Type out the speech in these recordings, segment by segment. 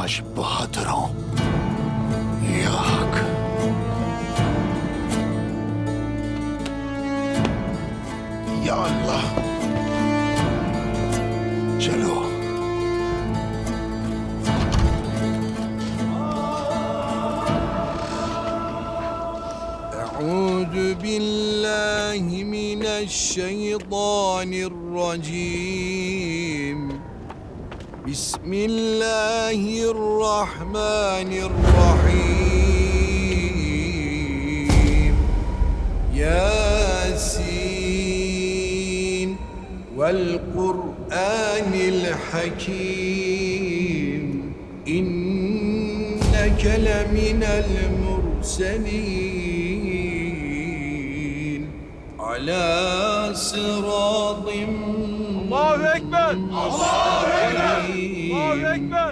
आज बहादुरों ये आग या अल्लाह चलो अऊज़ु बिल्लाहि मिनश शैतानिर रजीम बिस्मिल्लाहिर रहमानिर रहीम यासीन वल क़ुरआनिल हकीम इन्नका लमिनल मुरसलीन अला सिरातिम Allahu Ekber! Allahu Ekber!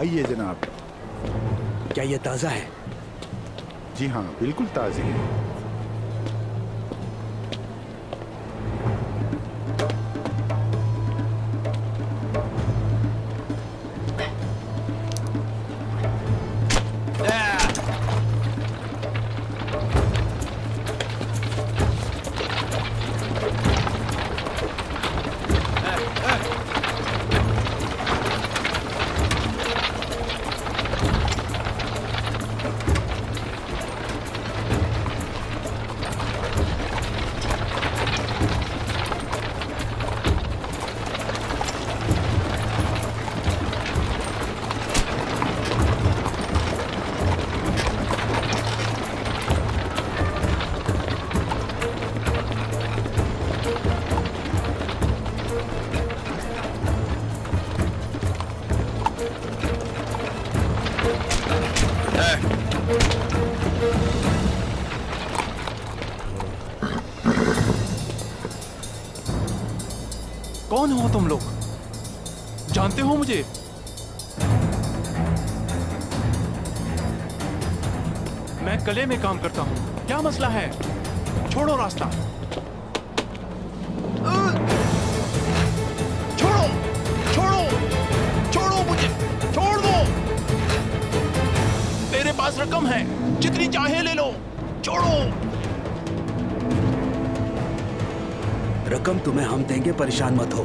आइए जनाब। क्या ये ताज़ा है? जी हाँ, बिल्कुल ताज़ी है। कौन हो तुम लोग? जानते हो मुझे? मैं कले में काम करता हूं। क्या मसला है? छोड़ो रास्ता। छोड़ो, छोड़ो, छोड़ो मुझे, छोड़ दो। मेरे पास रकम है, जितनी चाहे ले लो। छोड़ो। रकम तुम्हें हम देंगे, परेशान मत हो।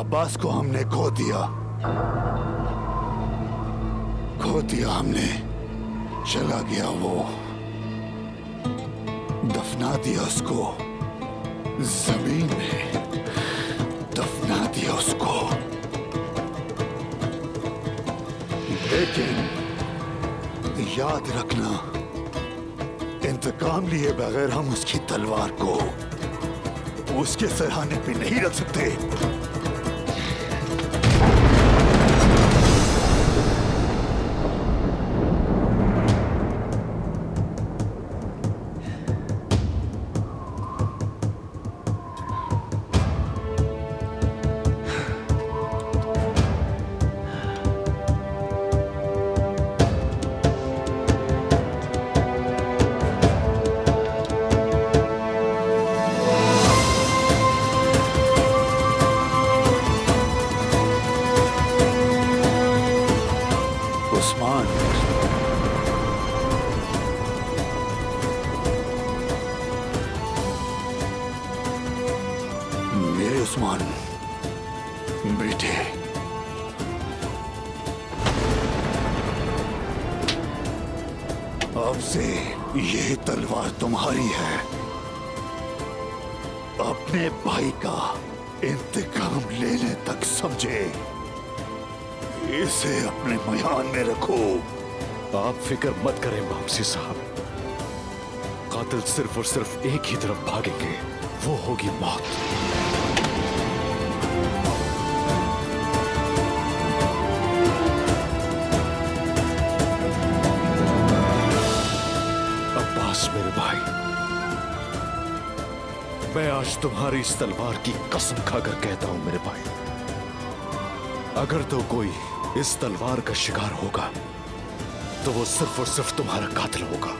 अब्बास को हमने खो दिया हमने। चला गया वो, दफना दिया उसको जमीन में, दफना दिया उसको। लेकिन याद रखना, इंतकाम लिए बगैर हम उसकी तलवार को उसके सरहाने पे नहीं रख सकते। उस्मान, मेरे उस्मान बेटे, अब से ये तलवार तुम्हारी है। अपने भाई का इंतकाम लेने तक समझे, इसे अपने मयान में रखो। आप फिक्र मत करें वापसी साहब, कातिल सिर्फ और सिर्फ एक ही तरफ भागेंगे, वो होगी मौत। अब्बास मेरे भाई, मैं आज तुम्हारी इस तलवार की कसम खाकर कहता हूं मेरे भाई, अगर तो कोई इस तलवार का शिकार होगा तो वो सिर्फ और सिर्फ तुम्हारा कातिल होगा।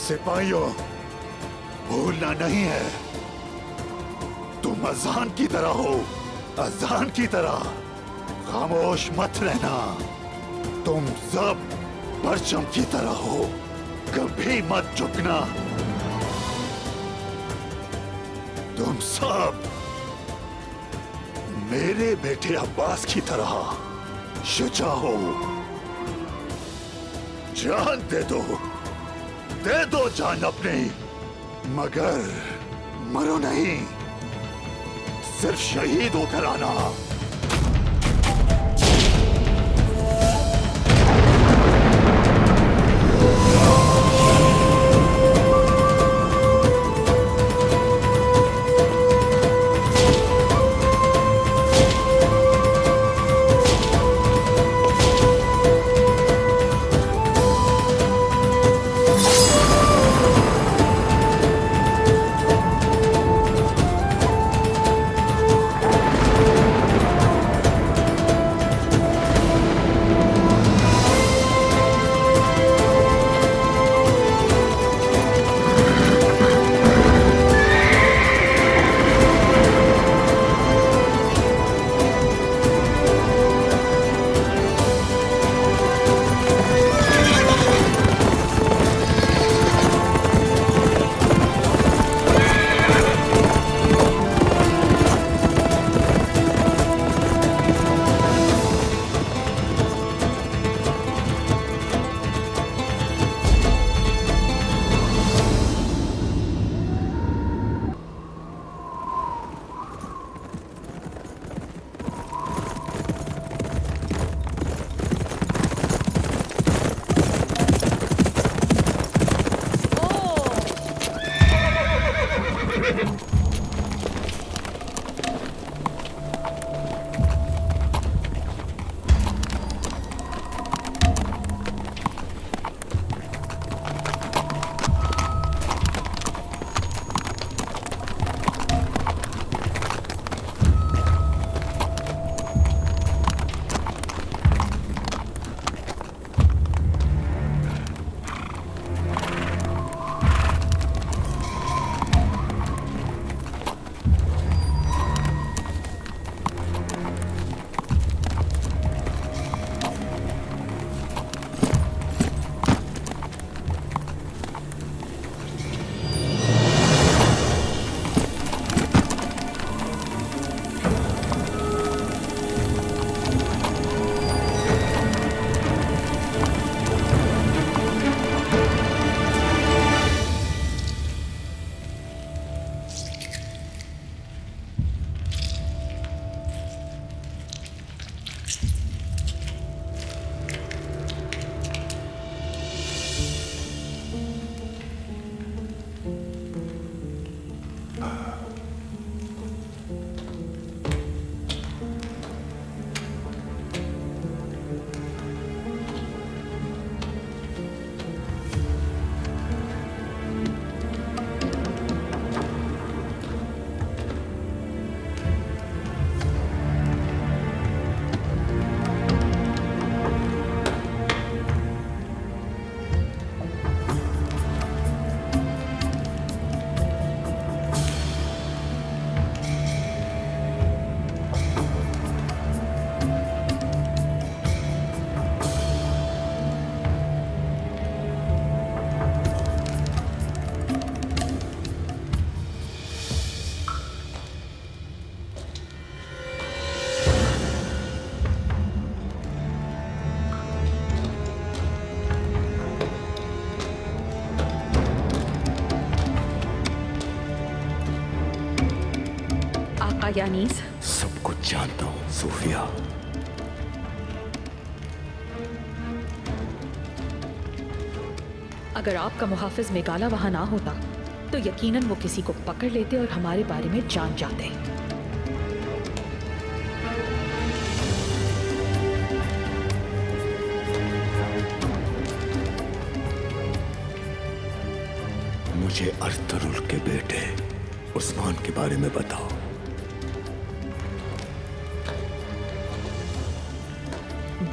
सिपाहियों, भूलना नहीं है, तुम अजान की तरह हो, अजान की तरह खामोश मत रहना। तुम सब परचम की तरह हो, कभी मत झुकना। तुम सब मेरे बेटे अब्बास की तरह शुजा हो। जान दे दो जान अपनी, मगर मरो नहीं, सिर्फ शहीद होकर आना। गया अनीस? सब कुछ जानता हूँ सूफिया। अगर आपका मुहाफिज मेगाला वहां ना होता तो यकीनन वो किसी को पकड़ लेते और हमारे बारे में जान जाते। मुझे अर्तुरुल के बेटे उस्मान के बारे में बताओ।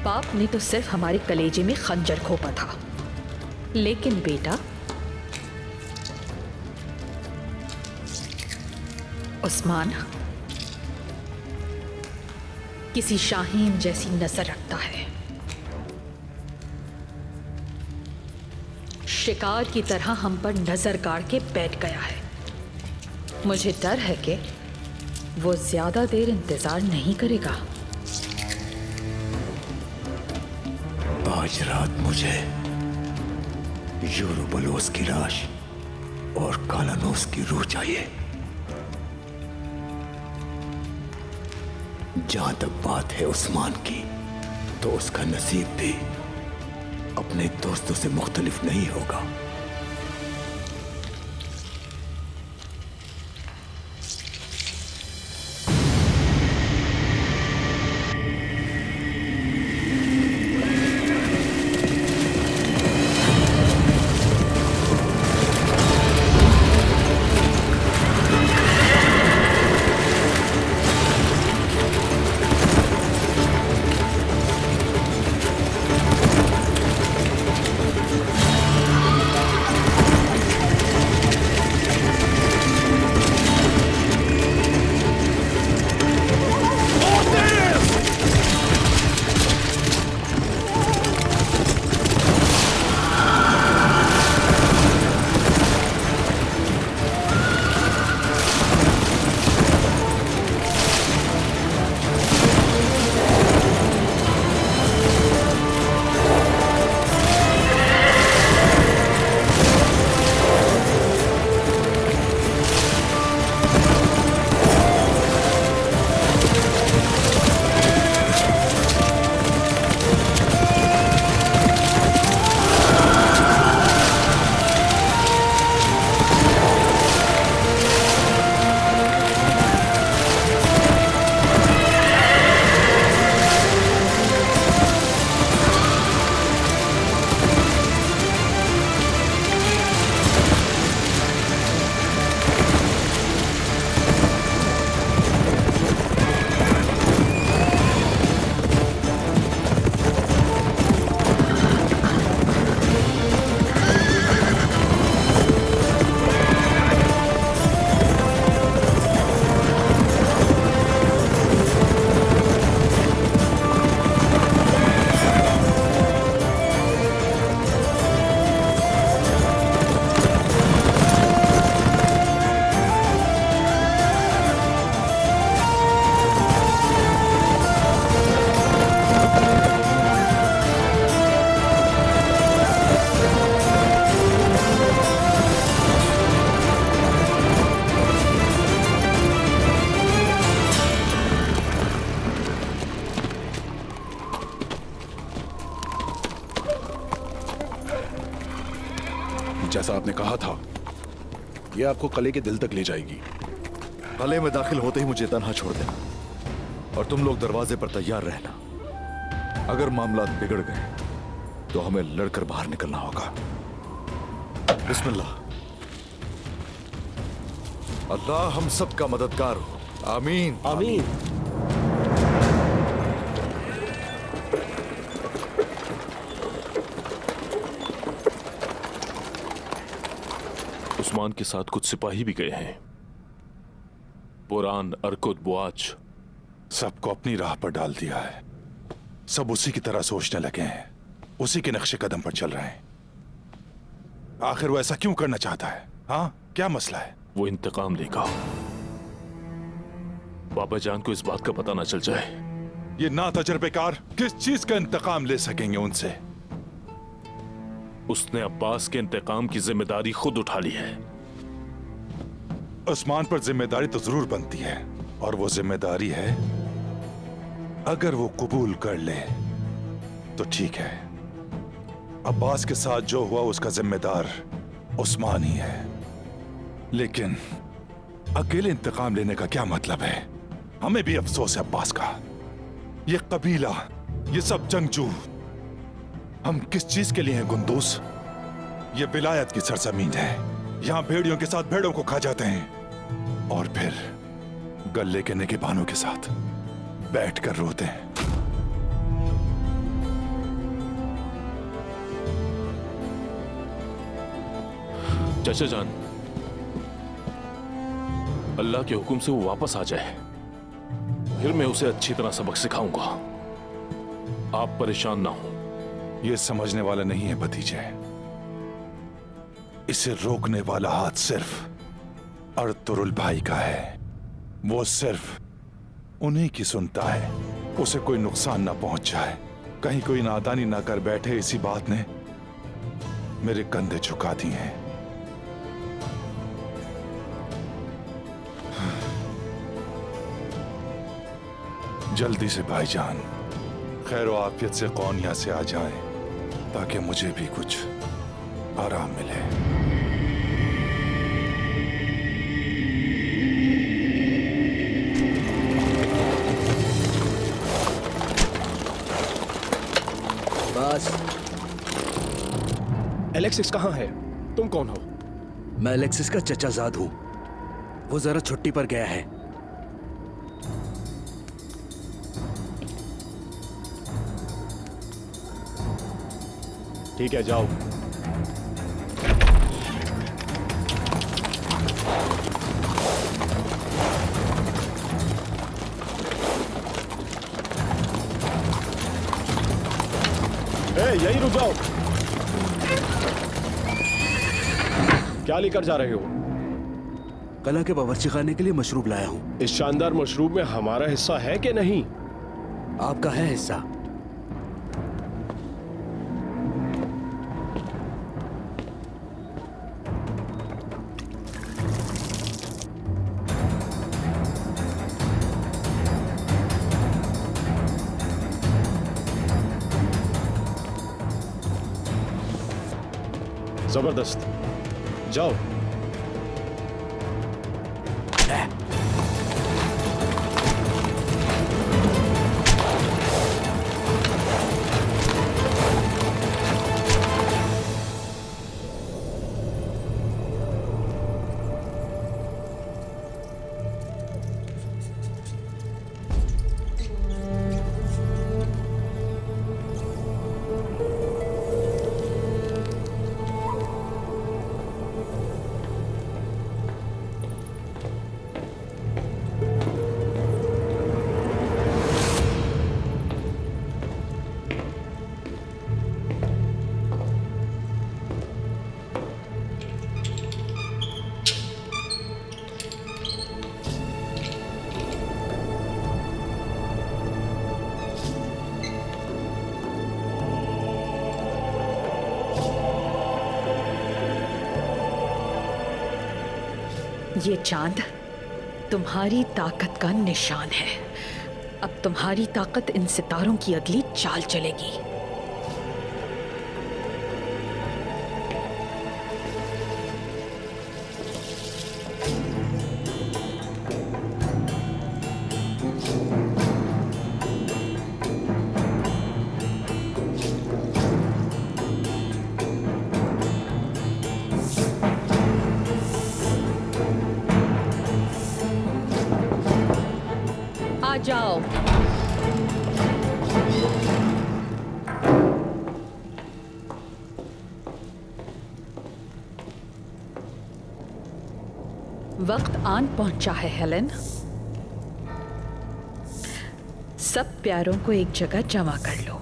बाप ने तो सिर्फ हमारे कलेजे में खंजर घोंपा था, लेकिन बेटा उस्मान किसी शाहीन जैसी नजर रखता है। शिकार की तरह हम पर नजर गाड़ के बैठ गया है। मुझे डर है कि वो ज्यादा देर इंतजार नहीं करेगा। आज रात मुझे यूरोबलोस की लाश और कालानोस की रूह चाहिए। जहां तक बात है उस्मान की, तो उसका नसीब भी अपने दोस्तों से मुख्तलिफ नहीं होगा। जैसा आपने कहा था, यह आपको कले के दिल तक ले जाएगी। कले में दाखिल होते ही मुझे तन्हा छोड़ देना और तुम लोग दरवाजे पर तैयार रहना। अगर मामला बिगड़ गए तो हमें लड़कर बाहर निकलना होगा। बिस्मिल्लाह। अल्लाह हम सब का मददगार हो। आमीन आमीन। उस्मान के साथ कुछ सिपाही भी गए हैं। पुरान, अरकुद, बुआच सबको अपनी राह पर डाल दिया है। सब उसी की तरह सोचने लगे हैं, उसी के नक्शे कदम पर चल रहे हैं। आखिर वो ऐसा क्यों करना चाहता है? हाँ, क्या मसला है? वो इंतकाम लेगा। बाबा जान को इस बात का पता ना चल जाए। ये ना तजर्बेकार किस चीज का इंतकाम ले सकेंगे उनसे? उसने अब्बास के इंतकाम की जिम्मेदारी खुद उठा ली है। उस्मान पर जिम्मेदारी तो जरूर बनती है, और वो जिम्मेदारी है, अगर वो कबूल कर ले तो ठीक है। अब्बास के साथ जो हुआ उसका जिम्मेदार उस्मान ही है, लेकिन अकेले इंतकाम लेने का क्या मतलब है? हमें भी अफसोस है अब्बास का। ये कबीला, ये सब जंगजू, हम किस चीज के लिए हैं कुंदूस? ये विलायत की सरजमीन है। यहां भेड़ियों के साथ भेड़ों को खा जाते हैं और फिर गले के निगहबानों के साथ बैठकर रोते हैं। चाचा जान, अल्लाह के हुक्म से वो वापस आ जाए, फिर मैं उसे अच्छी तरह सबक सिखाऊंगा। आप परेशान ना हो। ये समझने वाला नहीं है भतीजे, इसे रोकने वाला हाथ सिर्फ अर्तुरुल भाई का है। वो सिर्फ उन्हीं की सुनता है, उसे कोई नुकसान ना पहुंच जाए। कहीं कोई नादानी ना कर बैठे, इसी बात ने मेरे कंधे झुका दिए हैं। जल्दी से भाईजान खैर व आफियत से कौनिया से आ जाएं, ताकि मुझे भी कुछ आराम मिले। बस। एलेक्सिस कहाँ है? तुम कौन हो? मैं एलेक्सिस का चचाजाद हूँ। वो जरा छुट्टी पर गया है। ठीक है, जाओ। यहीं रुक जाओ। क्या लेकर जा रहे हो? कला के बावर्ची खाने के लिए मशरूब लाया हूँ। इस शानदार मशरूब में हमारा हिस्सा है कि नहीं? आपका है हिस्सा। जबरदस्त, जाओ। ये चांद तुम्हारी ताकत का निशान है। अब तुम्हारी ताकत इन सितारों की अगली चाल चलेगी। आ जाओ। वक्त आन पहुंचा है हेलेन। सब प्यारों को एक जगह जमा कर लो।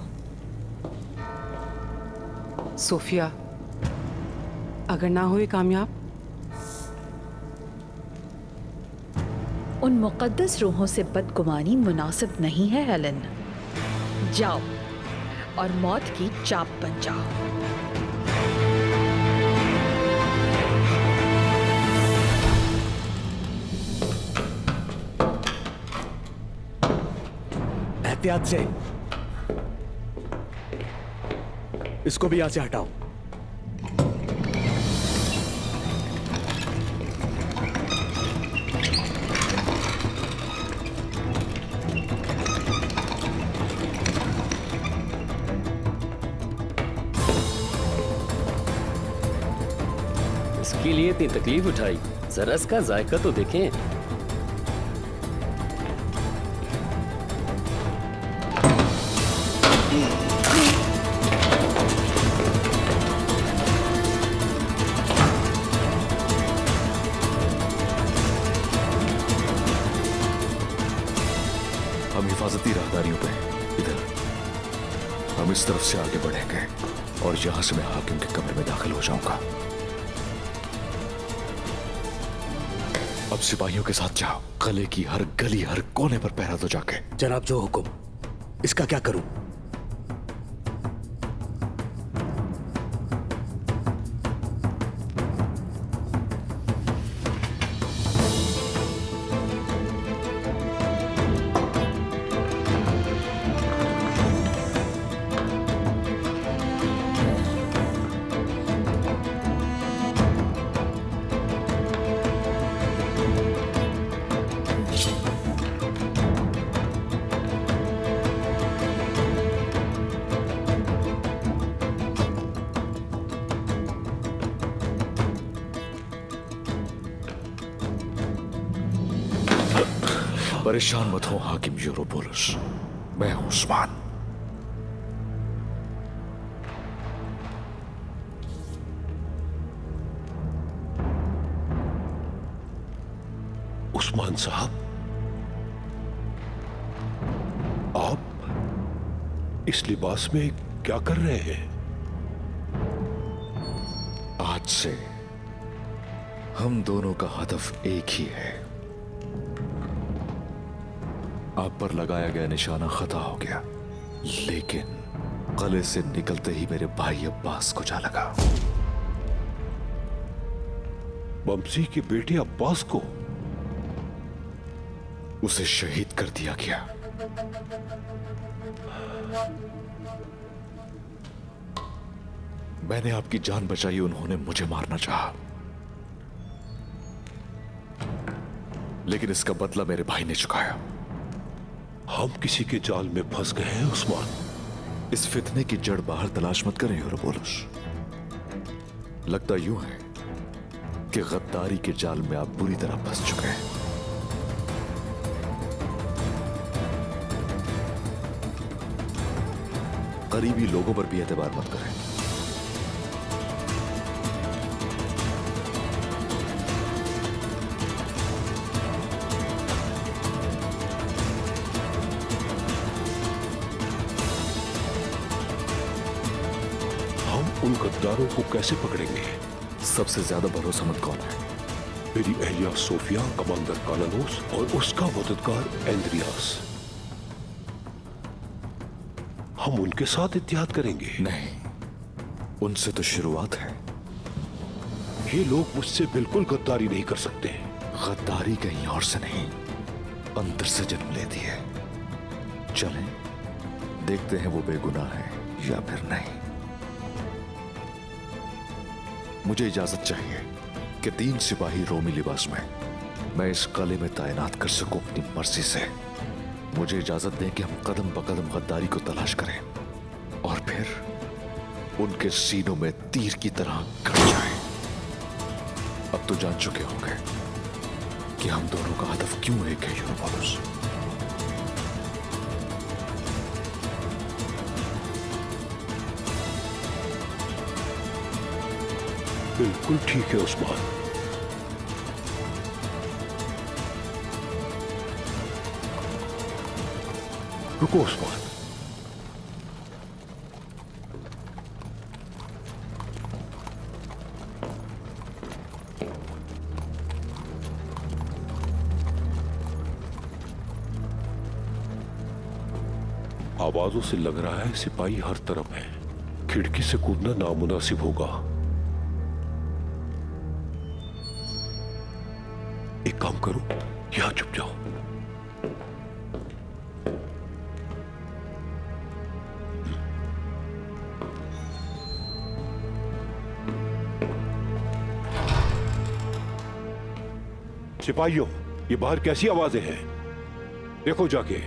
सोफिया, अगर ना हुई कामयाब, उन मुकद्दस रूहों से बदगुमानी मुनासिब नहीं है हेलेन। जाओ और मौत की चाप बन जाओ। एहतियात से। इसको भी यहां से हटाओ। इसके लिए इतनी तकलीफ उठाई, जरा इसका जायका तो देखें। हम हिफाजती राहदारियों पे इधर, हम इस तरफ से आगे बढ़ेंगे और यहां से मैं हाकिम के कमरे में दाखिल हो जाऊंगा। अब सिपाहियों के साथ जाओ, किले की हर गली हर कोने पर पहरा दो जाके। जनाब जो हुक्म। इसका क्या करूं? परेशान मत हो हाकिम यूरोपोलिस, मैं हूं उस्मान। उस्मान साहब, आप इस लिबास में क्या कर रहे हैं? आज से हम दोनों का हदफ एक ही है। आप पर लगाया गया निशाना खता हो गया, लेकिन किले से निकलते ही मेरे भाई अब्बास को जा लगा। बमसी के बेटे अब्बास को? उसे शहीद कर दिया गया। मैंने आपकी जान बचाई, उन्होंने मुझे मारना चाहा, लेकिन इसका बदला मेरे भाई ने चुकाया। हम किसी के जाल में फंस गए हैं उस्मान। इस फितने की जड़ बाहर तलाश मत करें यूरोपोलिस। लगता यूं है कि गद्दारी के जाल में आप बुरी तरह फंस चुके हैं। करीबी लोगों पर भी एतबार मत करें। उन गद्दारों को कैसे पकड़ेंगे? सबसे ज्यादा भरोसेमंद कौन है? मेरी अहलिया सोफिया, कमांडर कालानोस और उसका मददगार एंड्रियास। हम उनके साथ इत्तेहाद करेंगे? नहीं, उनसे तो शुरुआत है। ये लोग मुझसे बिल्कुल गद्दारी नहीं कर सकते। गद्दारी कहीं और से नहीं, अंदर से जन्म लेती है। चलें, देखते हैं वो बेगुनाह है या फिर नहीं। मुझे इजाजत चाहिए कि 3 सिपाही रोमी लिबास में मैं इस किले में तैनात कर सकूं अपनी मर्जी से। मुझे इजाजत दें कि हम कदम ब कदम गद्दारी को तलाश करें और फिर उनके सीनों में तीर की तरह गड़ जाएं। अब तो जान चुके होंगे कि हम दोनों का हदफ क्यों एक है यूरोपोलिस। बिल्कुल ठीक है उस्मान। रुको उस्मान, आवाजों से लग रहा है सिपाही हर तरफ है। खिड़की से कूदना नामुनासिब होगा। एक काम करो, यहां छुप जाओ। सिपाहियों, ये बाहर कैसी आवाजें हैं? देखो जाके।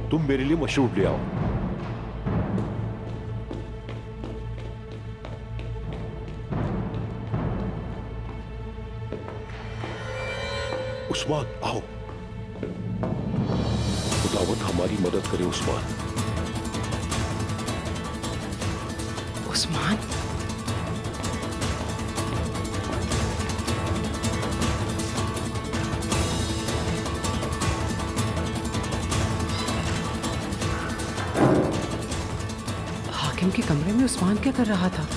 तुम मेरे लिए मशरूब ले आओ। उस्मान आओ। खुदावंद हमारी मदद करे उस्मान। उस्मान, हाकिम के कमरे में उस्मान क्या कर रहा था?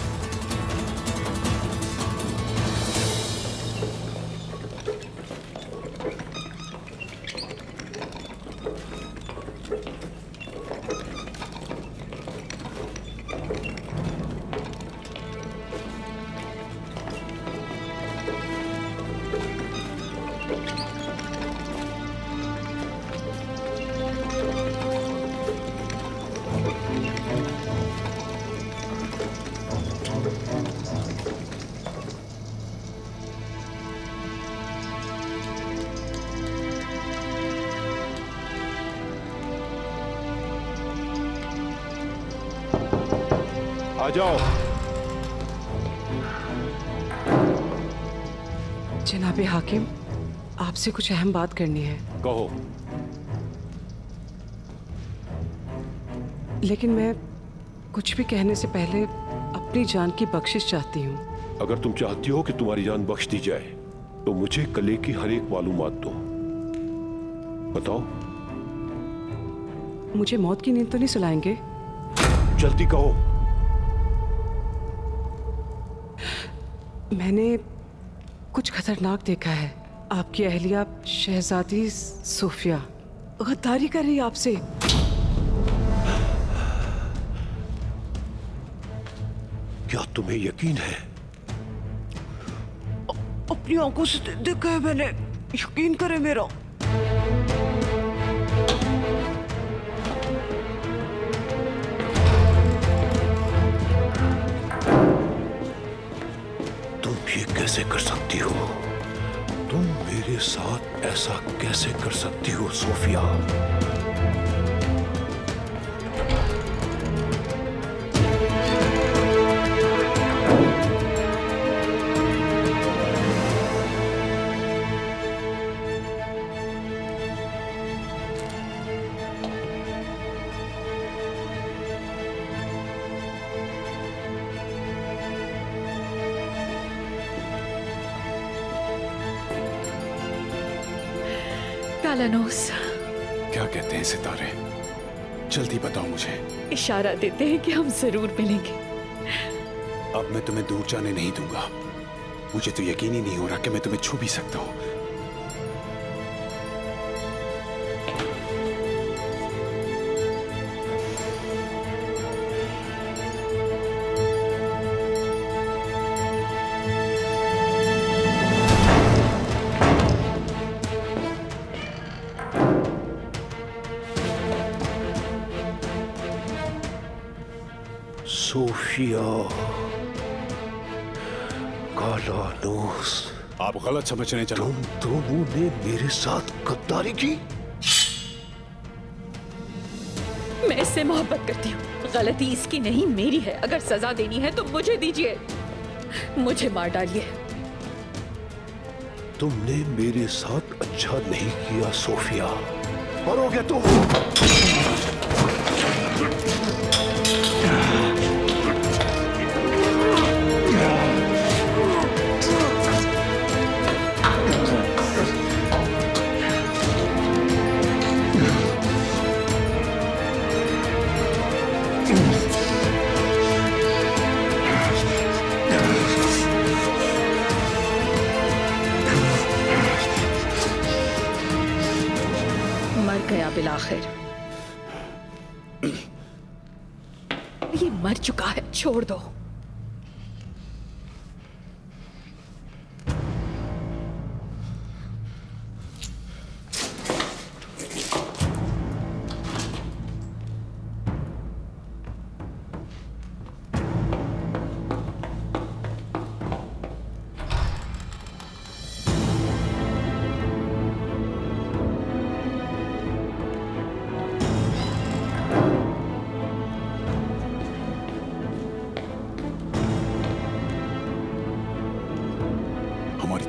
आ जाओ। जनाबे हाकिम, आपसे कुछ अहम बात करनी है। कहो। लेकिन मैं कुछ भी कहने से पहले अपनी जान की बख्शिश चाहती हूँ। अगर तुम चाहती हो कि तुम्हारी जान बख्श दी जाए तो मुझे कले की हर एक मालूमात दो। बताओ। मुझे मौत की नींद तो नहीं सुलाएंगे? जल्दी कहो। मैंने कुछ खतरनाक देखा है। आपकी अहलिया शहजादी सोफिया गद्दारी कर रही है आपसे। क्या तुम्हें यकीन है? अपनी आंखों से देखा है मैंने, यकीन करे मेरा। तुम ये कैसे कर सकती हो? तुम मेरे साथ ऐसा कैसे कर सकती हो सोफिया? कालानोस, क्या कहते हैं सितारे? जल्दी बताओ मुझे। इशारा देते हैं कि हम जरूर मिलेंगे। अब मैं तुम्हें दूर जाने नहीं दूंगा। मुझे तो यकीन ही नहीं हो रहा कि मैं तुम्हें छू भी सकता हूं। सोफिया, कालानोस, आप गलत समझने चलो। तुम दोनों ने मेरे साथ गद्दारी की। मैं इससे मोहब्बत करती हूँ। गलती इसकी नहीं, मेरी है। अगर सजा देनी है तो मुझे दीजिए, मुझे मार डालिए। तुमने मेरे साथ अच्छा नहीं किया सोफिया। मरोगे तुम। मर गया बिलाखिर। ये मर चुका है, छोड़ दो।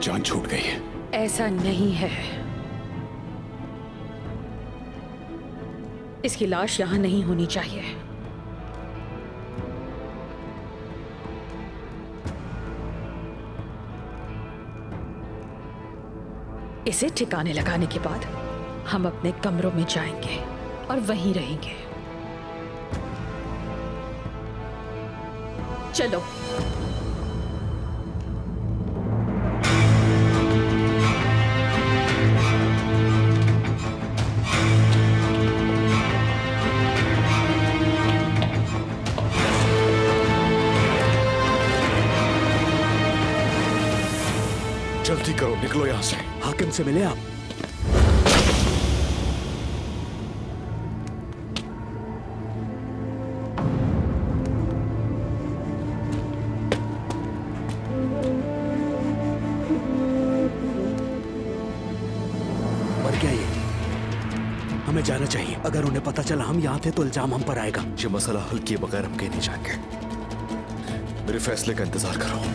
जान छूट गई है। ऐसा नहीं है। इसकी लाश यहां नहीं होनी चाहिए। इसे ठिकाने लगाने के बाद हम अपने कमरों में जाएंगे और वहीं रहेंगे। चलो। जल्दी करो, निकलो यहां से। हाकिम से मिले आप? मर गया ये। हमें जाना चाहिए। अगर उन्हें पता चला हम यहाँ थे तो इल्जाम हम पर आएगा। ये मसला हल किए बगैर हम कहीं नहीं जाएंगे। मेरे फैसले का इंतजार करो।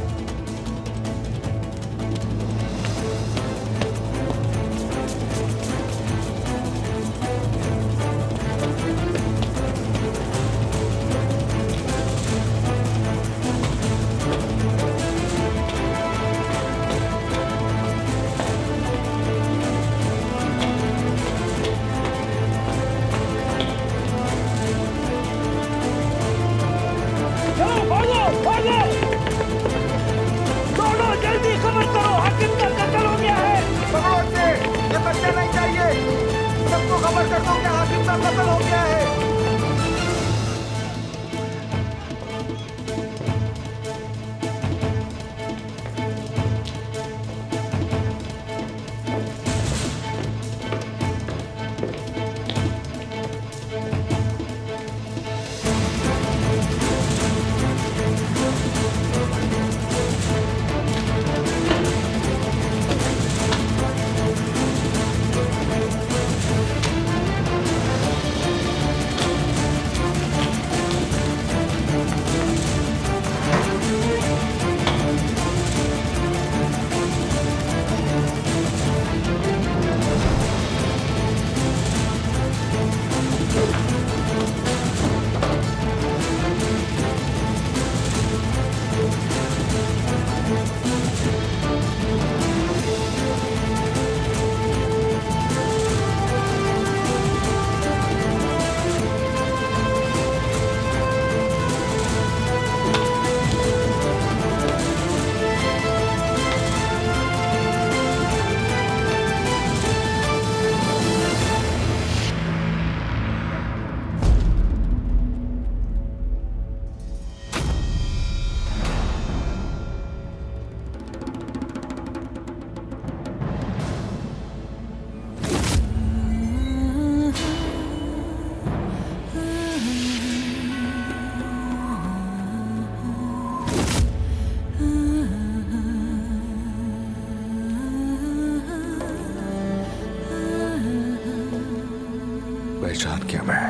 पहचान किया मैं।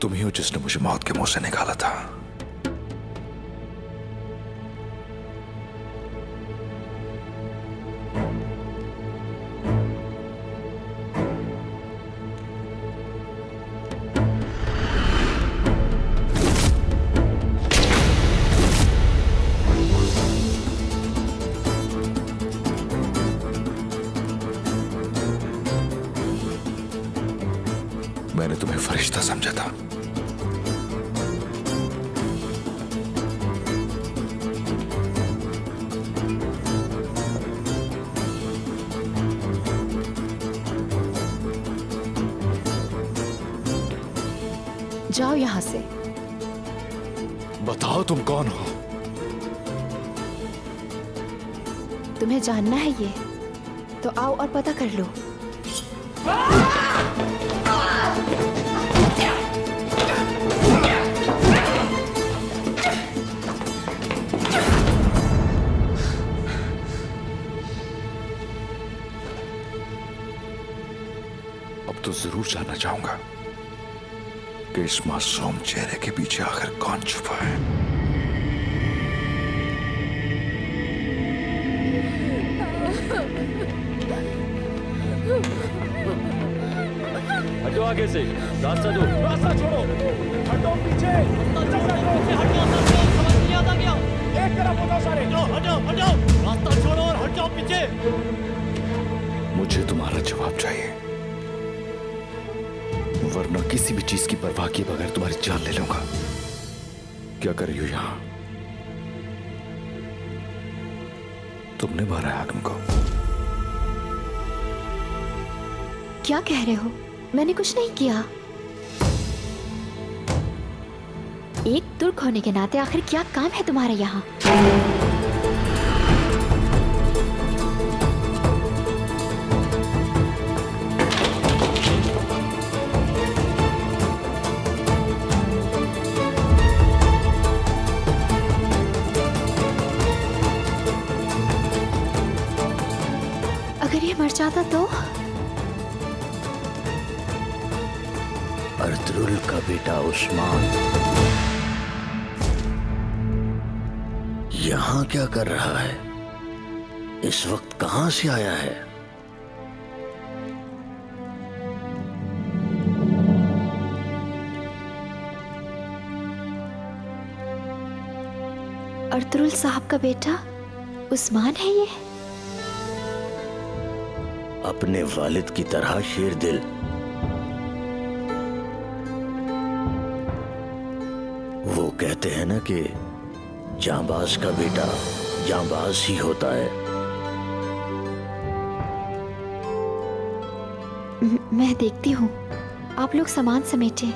तुम ही हो जिसने मुझे मौत के मुंह से निकाला था। मैंने तुम्हें फरिश्ता समझा था। जाओ यहां से। बताओ तुम कौन हो? तुम्हें जानना है ये तो आओ और पता कर लो। अब तो जरूर जानना चाहूंगा। कि इस मासूम चेहरे के पीछे आखिर कौन छुपा है। हटो आगे से, रास्ता दो, रास्ता छोड़ो, हटो पीछे, एक तरफ हो जाओ सारे। हटो, रास्ता छोड़ो और हट जाओ पीछे। मुझे तुम्हारा जवाब चाहिए, वरना किसी भी चीज की परवाह किए बगैर तुम्हारी जान ले लूंगा। क्या कर रही हो यहां? तुमने मारा है हाकिम को। क्या कह रहे हो? मैंने कुछ नहीं किया। एक तुर्क होने के नाते आखिर क्या काम है तुम्हारा यहाँ? अगर ये मर जाता तो? अर्तुगरुल का बेटा उस्मान यहां क्या कर रहा है? इस वक्त कहां से आया है? अर्तुगरुल साहब का बेटा उस्मान है ये? अपने वालिद की तरह शेर दिल। वो कहते हैं ना कि जांबाज का बेटा जांबाज ही होता है। मैं देखती हूँ, आप लोग सामान समेटे।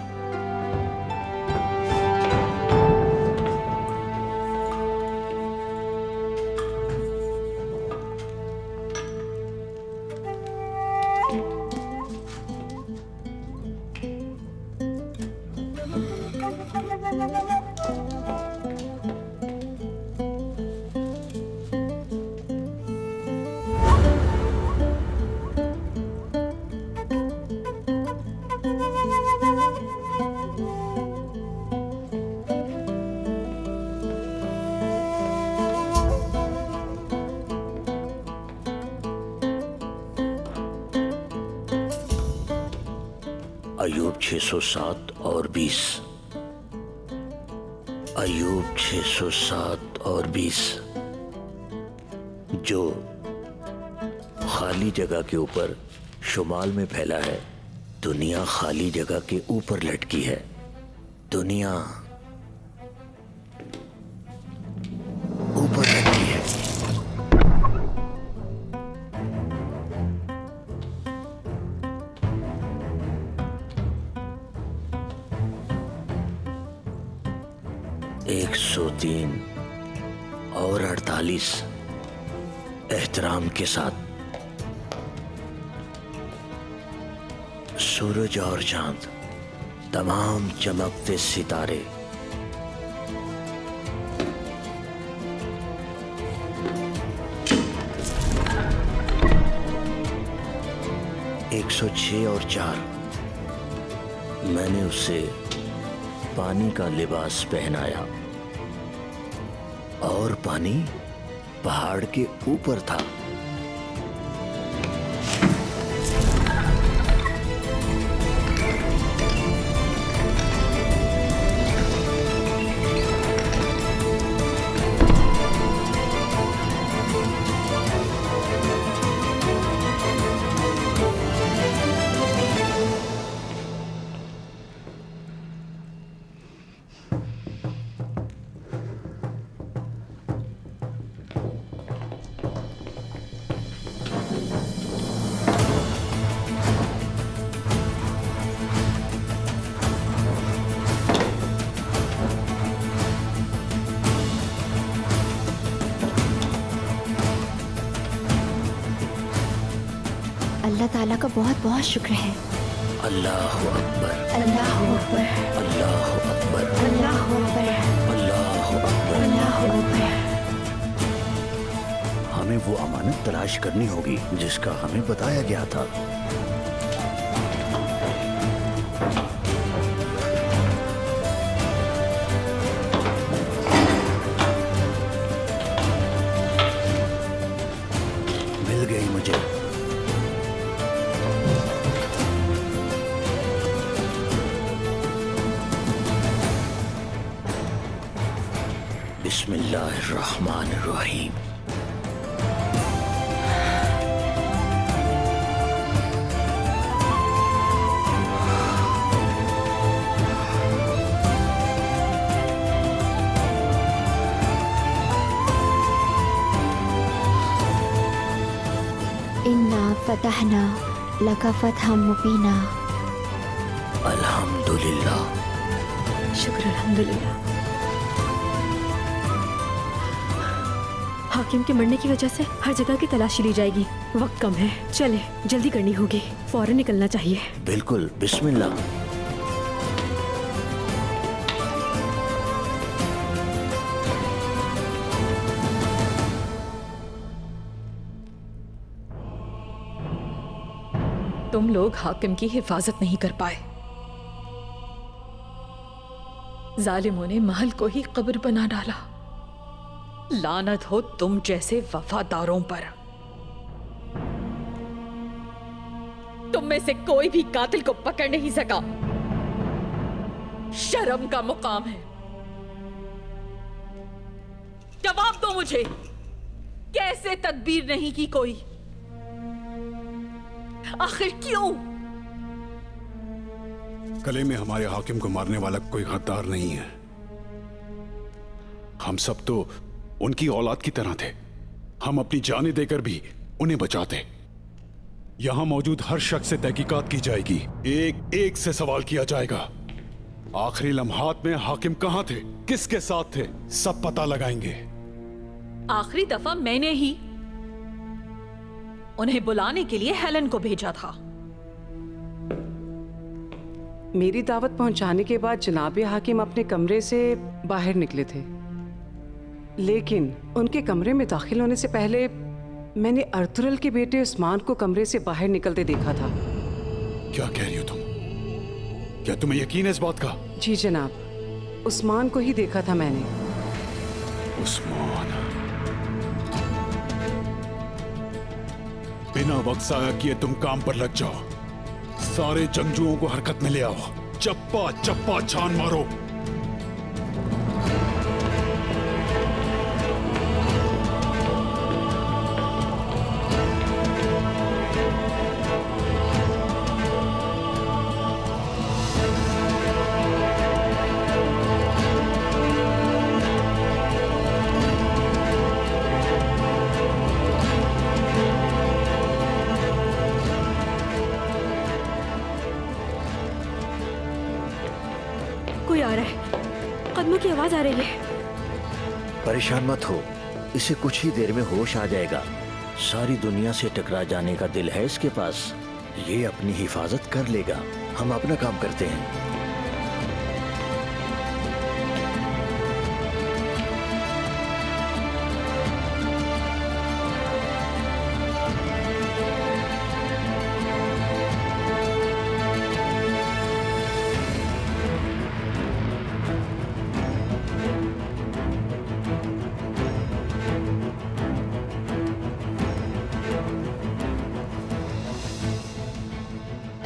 अयूब 607 और 20। अयूब 607 और 20 जो खाली जगह के ऊपर शुमाल में फैला है। दुनिया खाली जगह के ऊपर लटकी है। दुनिया ऊपर लटकी है। एक 103 और 48 एहतराम के साथ सूरज और चांद, तमाम चमकते सितारे, एक 106 और 4 मैंने उसे पानी का लिबास पहनाया और पानी पहाड़ के ऊपर था। अल्लाह ताला का बहुत बहुत शुक्र है। अल्लाह अकबर, अल्लाह अकबर, अल्लाह अकबर, अल्लाह अकबर, अल्लाह अकबर, अल्लाह अकबर। हमें वो अमानत तलाश करनी होगी जिसका हमें बताया गया था। रहमान रहीम। इन्ना फतहना लका फतहम मुबीना। अल्हम्दुलिल्लाह। शुक्र अल्हम्दुलिल्लाह। हाकिम के मरने की वजह से हर जगह की तलाशी ली जाएगी। वक्त कम है, चले जल्दी करनी होगी, फौरन निकलना चाहिए। बिल्कुल, बिस्मिल्लाह। तुम लोग हाकिम की हिफाजत नहीं कर पाए। जालिमों ने महल को ही कब्र बना डाला। लानत हो तुम जैसे वफादारों पर। तुम में से कोई भी कातिल को पकड़ नहीं सका। शर्म का मुकाम है। जवाब दो मुझे, कैसे तदबीर नहीं की कोई? आखिर क्यों? कले में हमारे हाकिम को मारने वाला कोई गद्दार नहीं है। हम सब तो उनकी औलाद की तरह थे। हम अपनी जानें देकर भी उन्हें बचाते। यहां मौजूद हर शख्स से तहकीकात की जाएगी। एक एक से सवाल किया जाएगा। आखिरी लम्हात में हाकिम कहां थे, किसके साथ थे, सब पता लगाएंगे। आखिरी दफा मैंने ही उन्हें बुलाने के लिए हेलन को भेजा था। मेरी दावत पहुंचाने के बाद जनाब हाकिम अपने कमरे से बाहर निकले थे, लेकिन उनके कमरे में दाखिल होने से पहले मैंने अर्तुगरुल के बेटे उस्मान को कमरे से बाहर निकलते देखा था। क्या कह रही हो तुम? क्या तुम्हें यकीन है इस बात का? जी जनाब, उस्मान को ही देखा था मैंने। उस्मान। बिना वक्त जाया किए तुम काम पर लग जाओ। सारे जंगजुओं को हरकत में ले आओ। चप्पा चप्पा छान मारो। कोई आ रहा है, कदमों की आवाज आ रही है। परेशान मत हो, इसे कुछ ही देर में होश आ जाएगा। सारी दुनिया से टकरा जाने का दिल है इसके पास। ये अपनी हिफाजत कर लेगा। हम अपना काम करते हैं।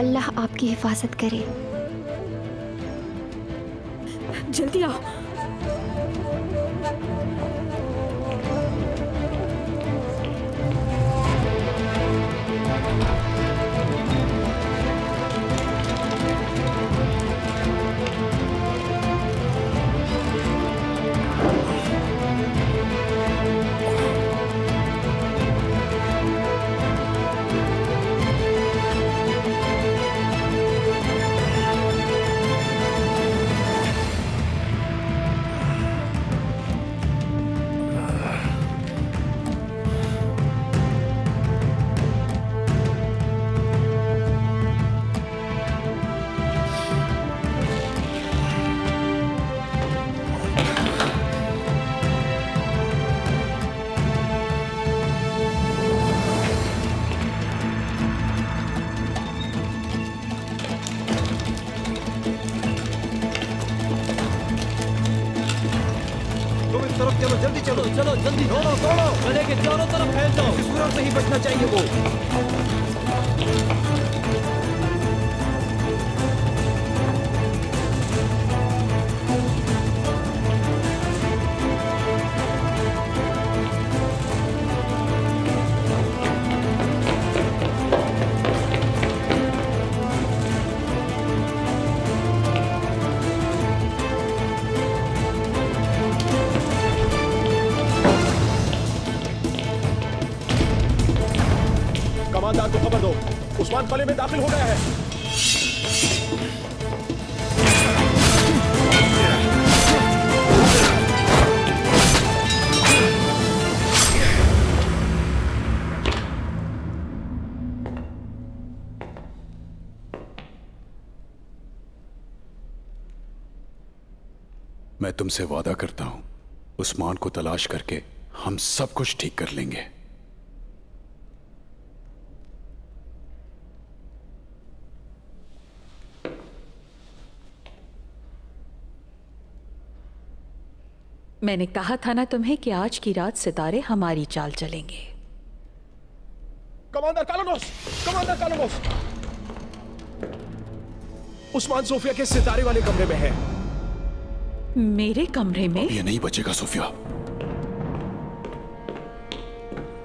अल्लाह आपकी हिफाजत करे। जल्दी आओ। तरफ चलो, जल्दी चलो, चलो जल्दी दौड़ो दौड़ो, गले के चारों तरफ फैल जाओ। किस सूरत से ही बचना चाहिए वो। उस्मान को खबर दो। उस्मान कले में दाखिल हो गया है। मैं तुमसे वादा करता हूं, उस्मान को तलाश करके हम सब कुछ ठीक कर लेंगे। मैंने कहा था ना तुम्हें कि आज की रात सितारे हमारी चाल चलेंगे। कमांडर कालोनोस, कमांडर कालोनोस, उस्मान सोफिया के सितारे वाले कमरे में है। मेरे कमरे में? ये नहीं बचेगा सोफिया।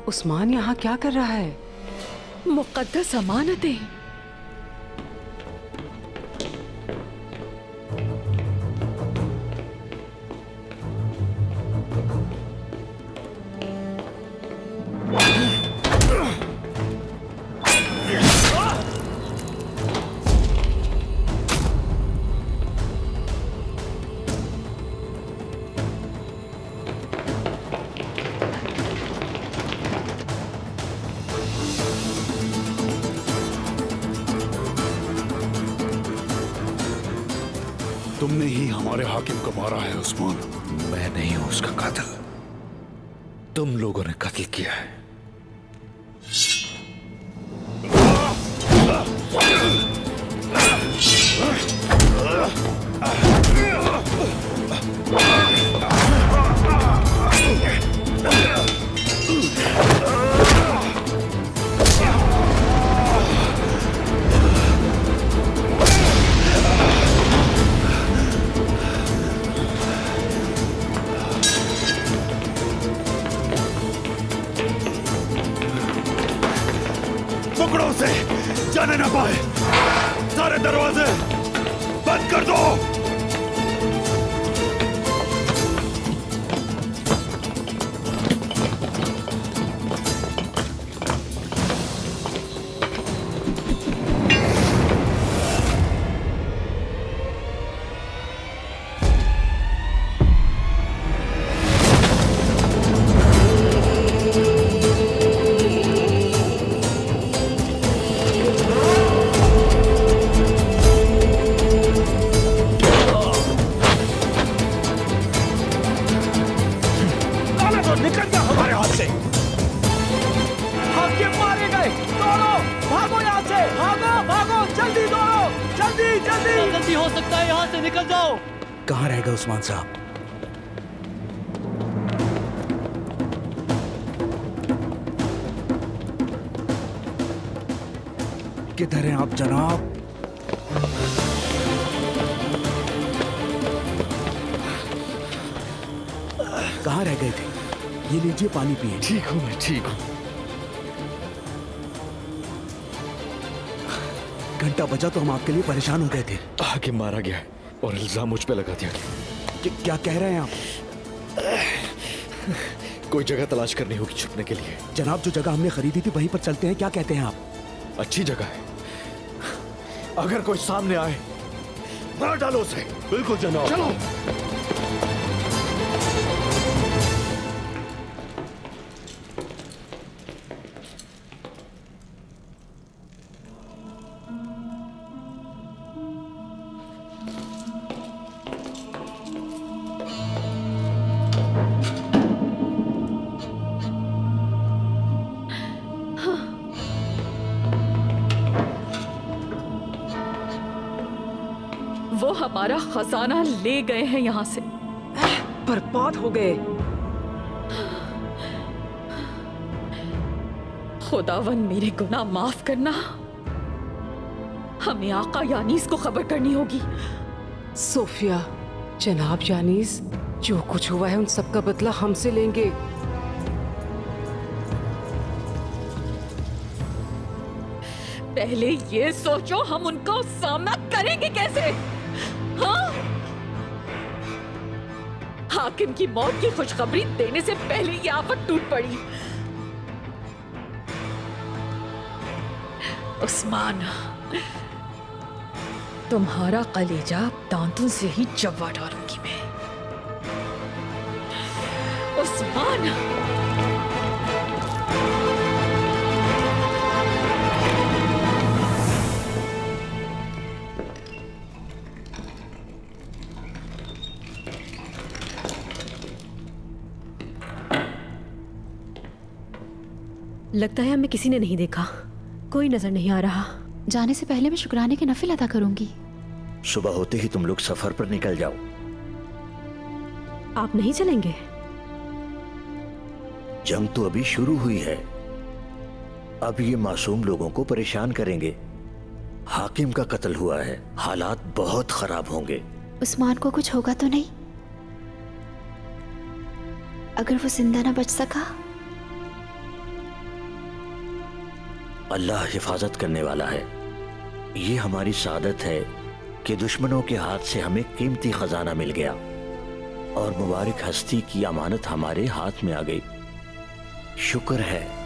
उस्मान यहाँ क्या कर रहा है? मुकद्दस अमानतें। तुमने ही हमारे हाकिम को मारा है उस्मान। मैं नहीं हूं उसका कातिल, तुम लोगों ने कत्ल किया है। टुकड़ों से जाने ना पाए, सारे दरवाजे बंद कर दो। निकल गया हमारे हाथ से। हाकिम मारे गए, दौड़ो, भागो यहाँ से, भागो, भागो, जल्दी दौड़ो, जल्दी, जल्दी। जल्दी हो सकता है, यहाँ से निकल जाओ। कहाँ रह गए उस्मान साहब? किधर हैं आप जनाब? कहाँ रह गए थे? ये लीजिए पानी पिए। ठीक हूं मैं, ठीक हूं। घंटा बचा तो हम आपके लिए परेशान हो गए थे। हाकिम मारा गया है और इल्जाम मुझ पे लगा दिया गया। क्या कह रहे हैं आप? कोई जगह तलाश करनी होगी छुपने के लिए। जनाब, जो जगह हमने खरीदी थी वहीं पर चलते हैं। क्या कहते हैं आप? अच्छी जगह है, अगर कोई सामने आए मार डालो उसे। बिल्कुल जनाब। चलो। वो हमारा खजाना ले गए हैं यहाँ से। बर्बाद हो गए। खुदावन मेरे गुनाह माफ करना। हमें आका यानीस को खबर करनी होगी। सोफिया, जनाब यानीस, जो कुछ हुआ है उन सब का बदला हमसे लेंगे। पहले ये सोचो हम उनका सामना करेंगे कैसे? हाँ? हाकिम की मौत की खुशखबरी देने से पहले ये आफत टूट पड़ी। उस्मान, तुम्हारा कलेजा दांतों से ही चबा डालूंगी मैं। उस्मान, लगता है हमें किसी ने नहीं देखा, कोई नजर नहीं आ रहा। जाने से पहले मैं शुक्राने के नफिल अदा करूंगी। सुबह होते ही तुम लोग सफर पर निकल जाओ। आप नहीं चलेंगे? जंग तो अभी शुरू हुई है, अब ये मासूम लोगों को परेशान करेंगे। हाकिम का कत्ल हुआ है, हालात बहुत खराब होंगे। उस्मान को कुछ होगा तो नहीं? अगर वो जिंदा ना बच सका? अल्लाह हिफाजत करने वाला है। ये हमारी सादत है कि दुश्मनों के हाथ से हमें कीमती खजाना मिल गया और मुबारक हस्ती की अमानत हमारे हाथ में आ गई। शुक्र है।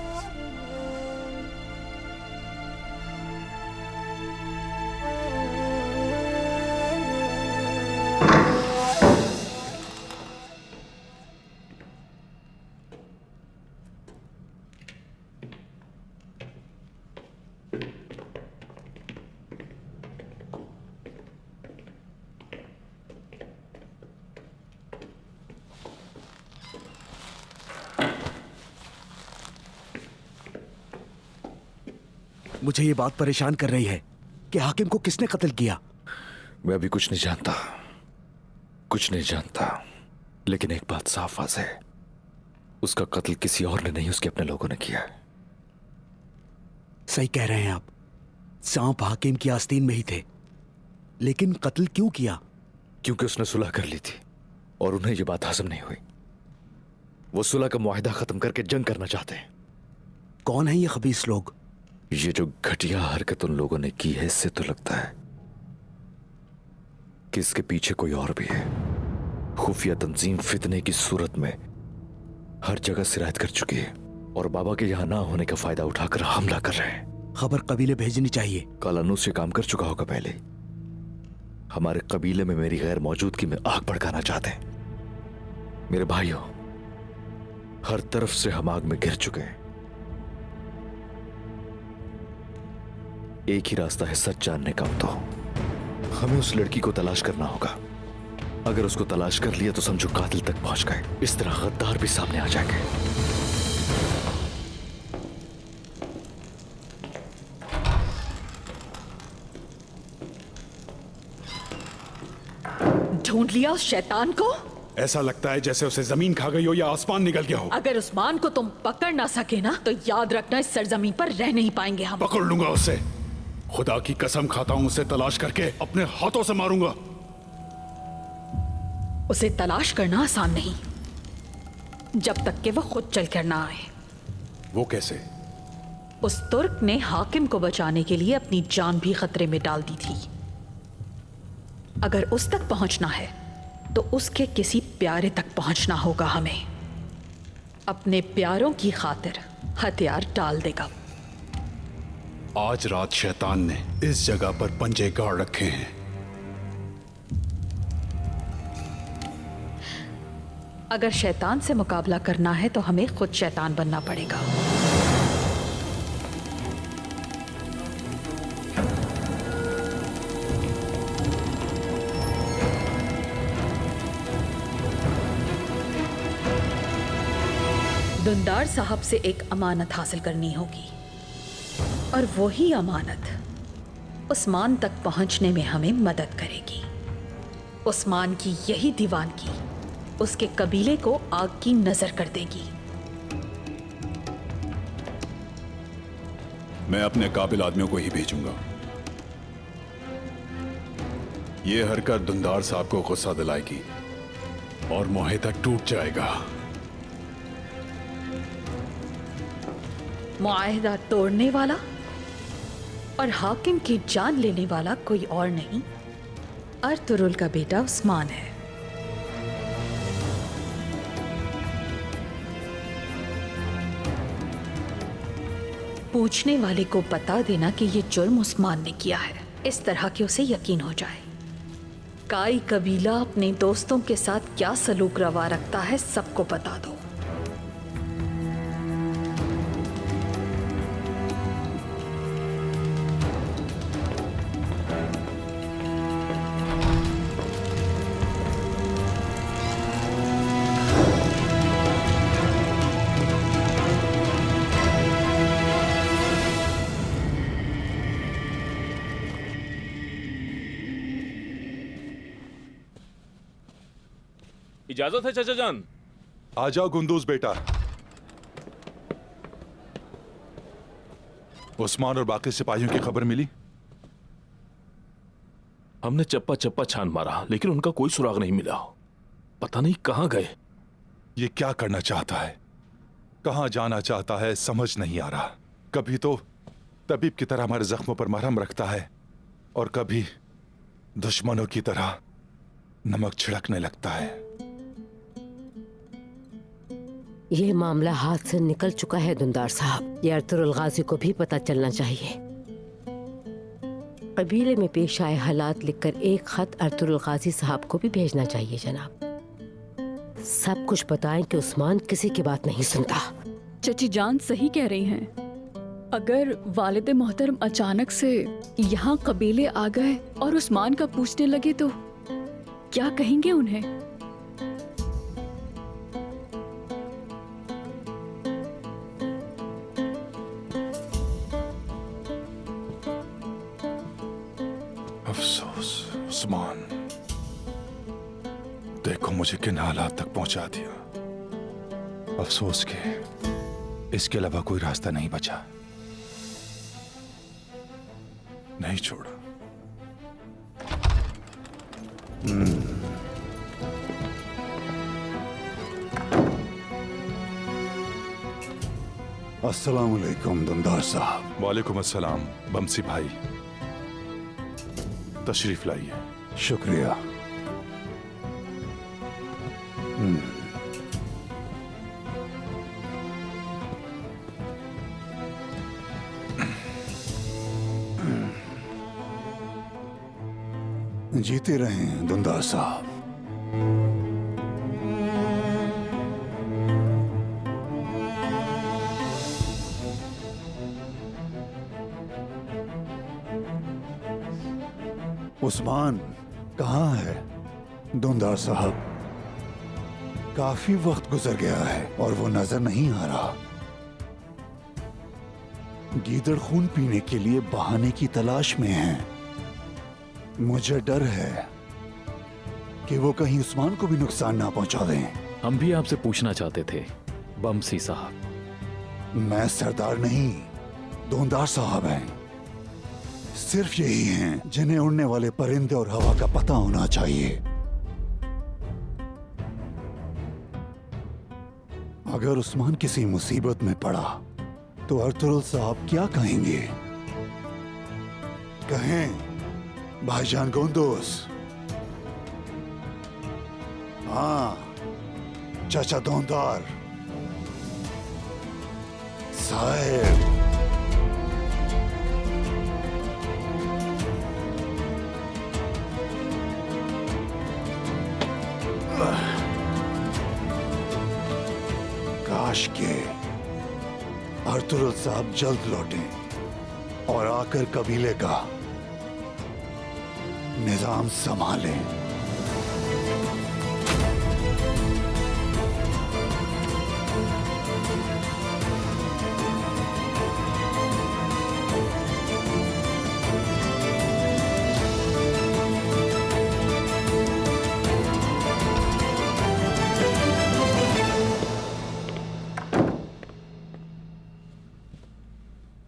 मुझे ये बात परेशान कर रही है कि हाकिम को किसने कत्ल किया। मैं अभी कुछ नहीं जानता, कुछ नहीं जानता, लेकिन एक बात साफ वाज़ेह है, उसका कत्ल किसी और ने नहीं, उसके अपने लोगों ने किया है। सही कह रहे हैं आप। सांप हाकिम की आस्तीन में ही थे, लेकिन कत्ल क्यों किया? क्योंकि उसने सुलह कर ली थी और उन्हें यह बात हजम नहीं हुई। वो सुलह का मुआहिदा खत्म करके जंग करना चाहते हैं। कौन है ये खबीस लोग? ये जो घटिया हरकत उन लोगों ने की है, इससे तो लगता है कि इसके पीछे कोई और भी है। खुफिया तंजीम फितने की सूरत में हर जगह सिरायत कर चुकी है और बाबा के यहां ना होने का फायदा उठाकर हमला कर रहे हैं। खबर कबीले भेजनी चाहिए। कालानूस से काम कर चुका होगा पहले। हमारे कबीले में मेरी गैर मौजूदगी में आग भड़काना चाहते हैं। मेरे भाइयों, हर तरफ से हम आग में घिर चुके हैं। एक ही रास्ता है सच जानने का, तो हमें उस लड़की को तलाश करना होगा। अगर उसको तलाश कर लिया तो समझो कातिल तक पहुंच गए। इस तरह गद्दार भी सामने आ जाएंगे। ढूंढ लिया उस शैतान को? ऐसा लगता है जैसे उसे जमीन खा गई हो या आसमान निकल गया हो। अगर उस्मान को तुम पकड़ ना सके ना, तो याद रखना इस सरजमीन पर रह नहीं पाएंगे हम। पकड़ लूंगा उसे, खुदा की कसम खाता हूं, उसे तलाश करके अपने हाथों से मारूंगा। उसे तलाश करना आसान नहीं, जब तक कि वो खुद चल कर ना आए। वो कैसे? उस तुर्क ने हाकिम को बचाने के लिए अपनी जान भी खतरे में डाल दी थी। अगर उस तक पहुंचना है तो उसके किसी प्यारे तक पहुंचना होगा हमें। अपने प्यारों की खातिर हथियार डाल देगा। आज रात शैतान ने इस जगह पर पंजे गाड़ रखे हैं। अगर शैतान से मुकाबला करना है तो हमें खुद शैतान बनना पड़ेगा। दुंदार साहब से एक अमानत हासिल करनी होगी और वही अमानत उस्मान तक पहुंचने में हमें मदद करेगी। उस्मान की यही दीवानगी उसके कबीले को आग की नजर कर देगी। मैं अपने काबिल आदमियों को ही भेजूंगा। ये हरकत दुंदार साहब को गुस्सा दिलाएगी और मुआहिदा टूट जाएगा। मुआहिदा तोड़ने वाला और हाकिम की जान लेने वाला कोई और नहीं, अर्तुरुल का बेटा उस्मान है। पूछने वाले को बता देना कि ये जुर्म उस्मान ने किया है, इस तरह कि उसे यकीन हो जाए। काई कबीला अपने दोस्तों के साथ क्या सलूक रवा रखता है सबको बता दो। इजाजत है चाचा जान? आ जाओ गुंदूज बेटा। उस्मान और बाकी सिपाहियों की खबर मिली? हमने चप्पा चप्पा छान मारा लेकिन उनका कोई सुराग नहीं मिला। पता नहीं कहां गए। ये क्या करना चाहता है, कहां जाना चाहता है, समझ नहीं आ रहा। कभी तो तबीब की तरह हमारे जख्मों पर मरहम रखता है और कभी दुश्मनों की तरह नमक छिड़कने लगता है। ये मामला हाथ से निकल चुका है दुंदार साहब। ये अर्तुरुल गाजी को भी पता चलना चाहिए। कबीले में पेश आए हालात लिखकर एक खत अर्तुरुल गाजी साहब को भी भेजना चाहिए जनाब। सब कुछ बताएं कि उस्मान किसी की बात नहीं सुनता। चची जान सही कह रही हैं। अगर वालिद मोहतरम अचानक से यहाँ कबीले आ गए और उस्मान का पूछने लगे तो क्या कहेंगे उन्हें? अफसोस उस्मान, देखो मुझे किन हालात तक पहुंचा दिया। अफसोस के इसके अलावा कोई रास्ता नहीं बचा। नहीं छोड़ा। अस्सलाम वालेकुम दुंदार साहब। वालेकुम अस्सलाम बमसी भाई, तशरीफ लाइए। शुक्रिया। जीते रहें दुंदार साहब। उस्मान कहाँ है दुंदार साहब? काफी वक्त गुजर गया है और वो नजर नहीं आ रहा। गीदड़ खून पीने के लिए बहाने की तलाश में है। मुझे डर है कि वो कहीं उस्मान को भी नुकसान ना पहुंचा दें। हम भी आपसे पूछना चाहते थे बमसी साहब। मैं सरदार नहीं, दुंदार साहब हैं। सिर्फ यही हैं जिन्हें उड़ने वाले परिंदे और हवा का पता होना चाहिए। अगर उस्मान किसी मुसीबत में पड़ा तो अर्तुरुल साहब क्या कहेंगे? कहें भाईजान गुंदूज, हाँ चाचा दोंदार साहेब, काश के अर्तुरुल साहब जल्द लौटें और आकर कबीले का निजाम संभालें।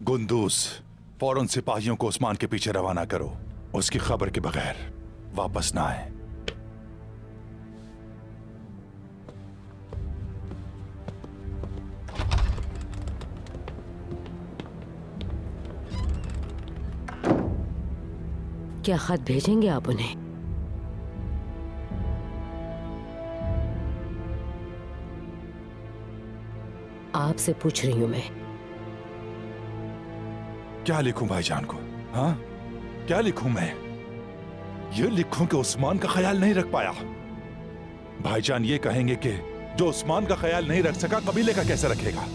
गुंदूज, फौरन सिपाहियों को उस्मान के पीछे रवाना करो। उसकी खबर के बगैर वापस ना आए। क्या खत भेजेंगे आप उन्हें? आपसे पूछ रही हूं मैं। क्या लिखूं भाईजान को? हाँ, क्या लिखूं मैं? ये लिखूं कि उस्मान का ख्याल नहीं रख पाया। भाईजान ये कहेंगे कि जो उस्मान का ख्याल नहीं रख सका, कबीले का कैसे रखेगा?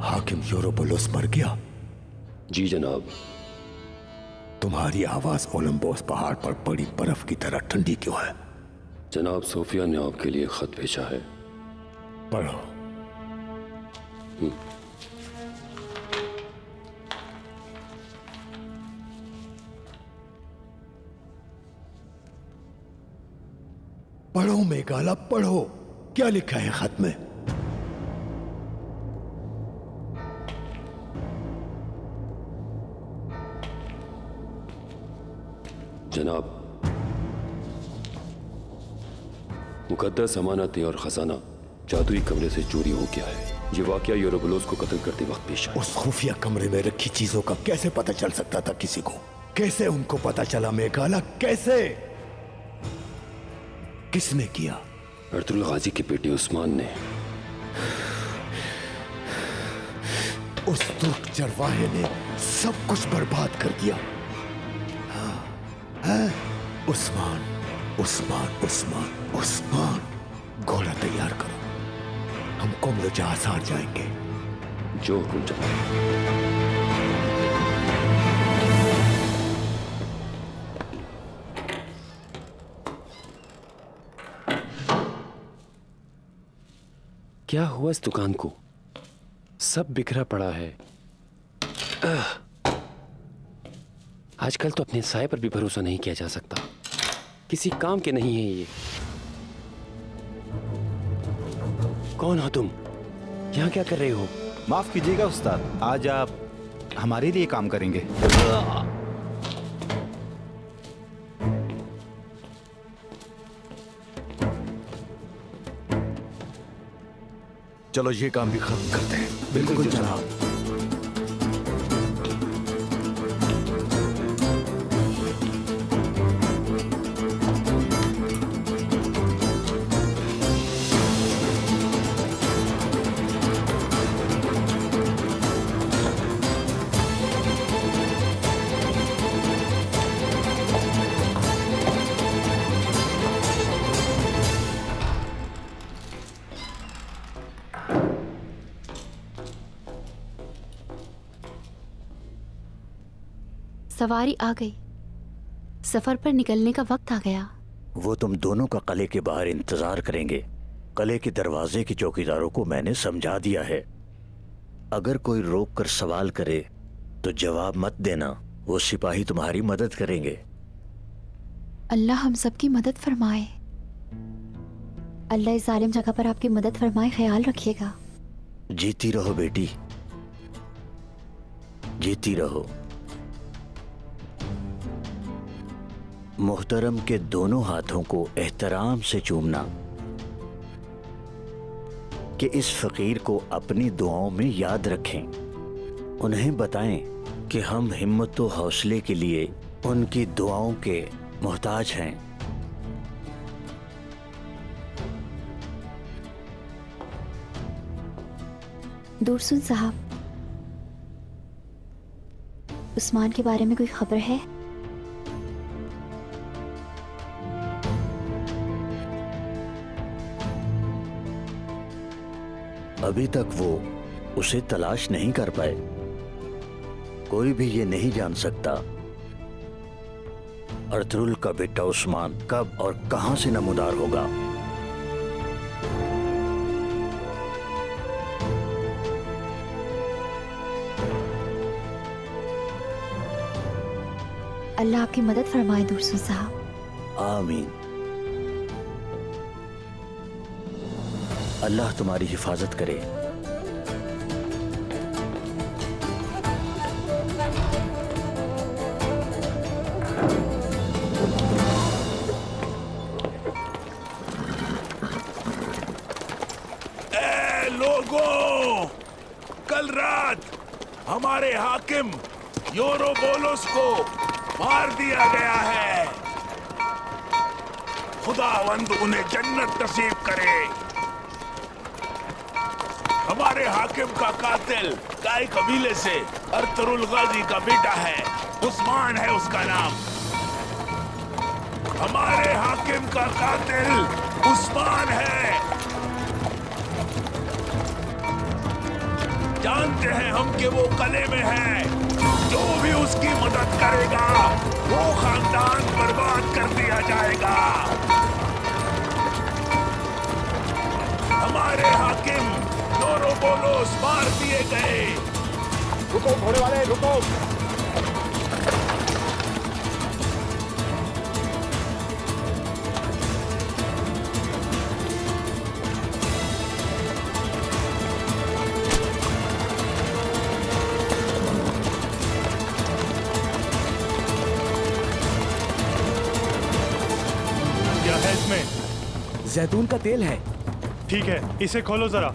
हाकिम यूरोबुलस मर गया? जी जनाब। तुम्हारी आवाज ओलंबोस पहाड़ पर पड़ी बर्फ की तरह ठंडी क्यों है? जनाब सोफिया ने आपके लिए खत भेजा है। पढ़ो। पढ़ो मेघाला पढ़ो, क्या लिखा है खत में? जनाब, मुकद्दस अमानतें और खजाना जादुई कमरे से चोरी हो गया है। ये वाकया यूरोबुलस को कत्ल करते वक्त पेश आया। उस खुफिया कमरे में रखी चीजों का कैसे पता चल सकता था किसी को? कैसे उनको पता चला मेघाला? कैसे? किसने किया? अर्तुल गाजी के बेटे उस्मान ने। उस तुर्क चरवाहे ने सब कुछ बर्बाद कर दिया। उस्मान, उस्मान, उस्मान, उस्मान। घोड़ा तैयार करो, हम कुम्र जहाज हार जाएंगे। जो हुक्म जनाब। क्या हुआ इस दुकान को? सब बिखरा पड़ा है। आजकल तो अपने साए पर भी भरोसा नहीं किया जा सकता। किसी काम के नहीं है ये। कौन हो तुम? यहाँ क्या कर रहे हो? माफ कीजिएगा उस्ताद, आज आप हमारे लिए काम करेंगे। चलो ये काम भी खत्म करते हैं। बिल्कुल जनाब। सवारी आ गई, सफर पर निकलने का वक्त आ गया। वो तुम दोनों का किले के बाहर इंतजार करेंगे। किले के दरवाजे के चौकीदारों को मैंने समझा दिया है, अगर कोई रोक कर सवाल करे तो जवाब मत देना। वो सिपाही तुम्हारी मदद करेंगे। अल्लाह हम सबकी मदद फरमाए। अल्लाह इस जालिम जगह पर आपकी मदद फरमाए। ख्याल रखिएगा। जीती रहो बेटी, जीती रहो। मोहतरम के दोनों हाथों को एहतराम से चूमना कि इस फकीर को अपनी दुआओं में याद रखें। उन्हें बताएं कि हम हिम्मत और हौसले के लिए उनकी दुआओं के मोहताज हैं। दूरसुन साहब, उस्मान के बारे में कोई खबर है? अभी तक वो उसे तलाश नहीं कर पाए। कोई भी ये नहीं जान सकता अर्तुरुल का बेटा उस्मान कब और कहां से नमूदार होगा। अल्लाह आपकी मदद फरमाए दुर्सु साहब। आमीन। अल्लाह तुम्हारी हिफाजत करे। लोगों, कल रात हमारे हाकिम योरोबोलोस को मार दिया गया है। खुदावंद उन्हें जन्नत नसीब करे। हमारे हाकिम का कातिल काय कबीले से अर्तुरुल गाजी का बेटा है, उस्मान है उसका नाम। हमारे हाकिम का कातिल उस्मान है। जानते हैं हम कि वो कले में है। जो भी उसकी मदद करेगा वो खानदान बर्बाद कर दिया जाएगा। हमारे हाकिम योरोबोलोस मार दिए गए। रुको घोड़े वाले, रुको। जैतून का तेल है। ठीक है, इसे खोलो जरा।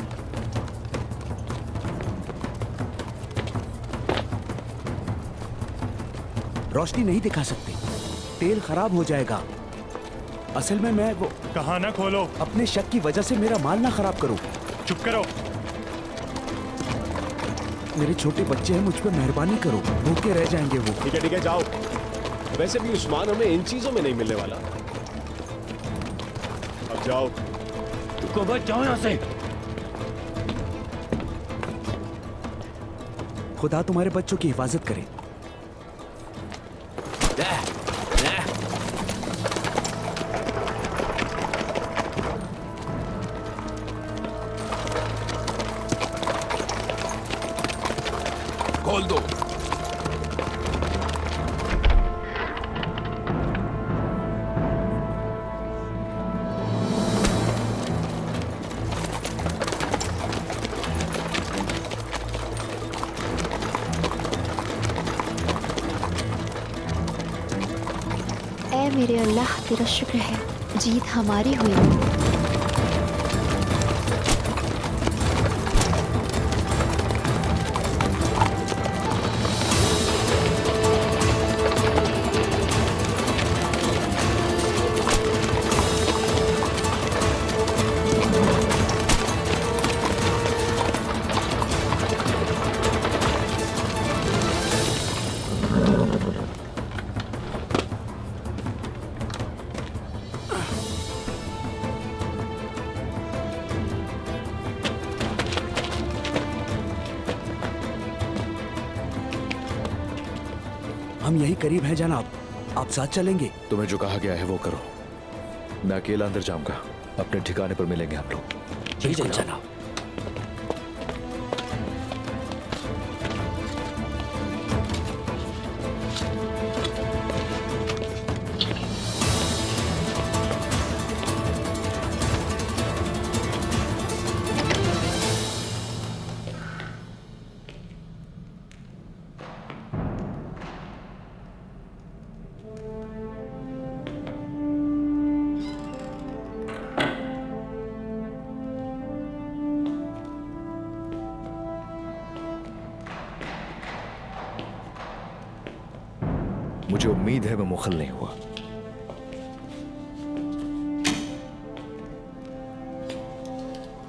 रोशनी नहीं दिखा सकते, तेल खराब हो जाएगा। असल में मैं वो कहा ना खोलो। अपने शक की वजह से मेरा माल ना खराब करो। चुप करो। मेरे छोटे बच्चे हैं, मुझ पर मेहरबानी करो, भूखे रह जाएंगे वो। ठीक है जाओ। वैसे भी उस्मान हमें इन चीजों में नहीं मिलने वाला। अब जाओ। तुमको बच जाओ यहाँ से। खुदा तुम्हारे बच्चों की हिफाजत करे। खोल दो। ऐ मेरे अल्लाह, तेरा शुक्र है जीत हमारी हुई। हम यही करीब हैं जनाब, आप साथ चलेंगे? तुम्हें जो कहा गया है वो करो। मैं अकेला अंदर जाऊंगा। अपने ठिकाने पर मिलेंगे हम लोग। बिल्कुल जनाब। मुझे उम्मीद है मैं मुखल नहीं हुआ।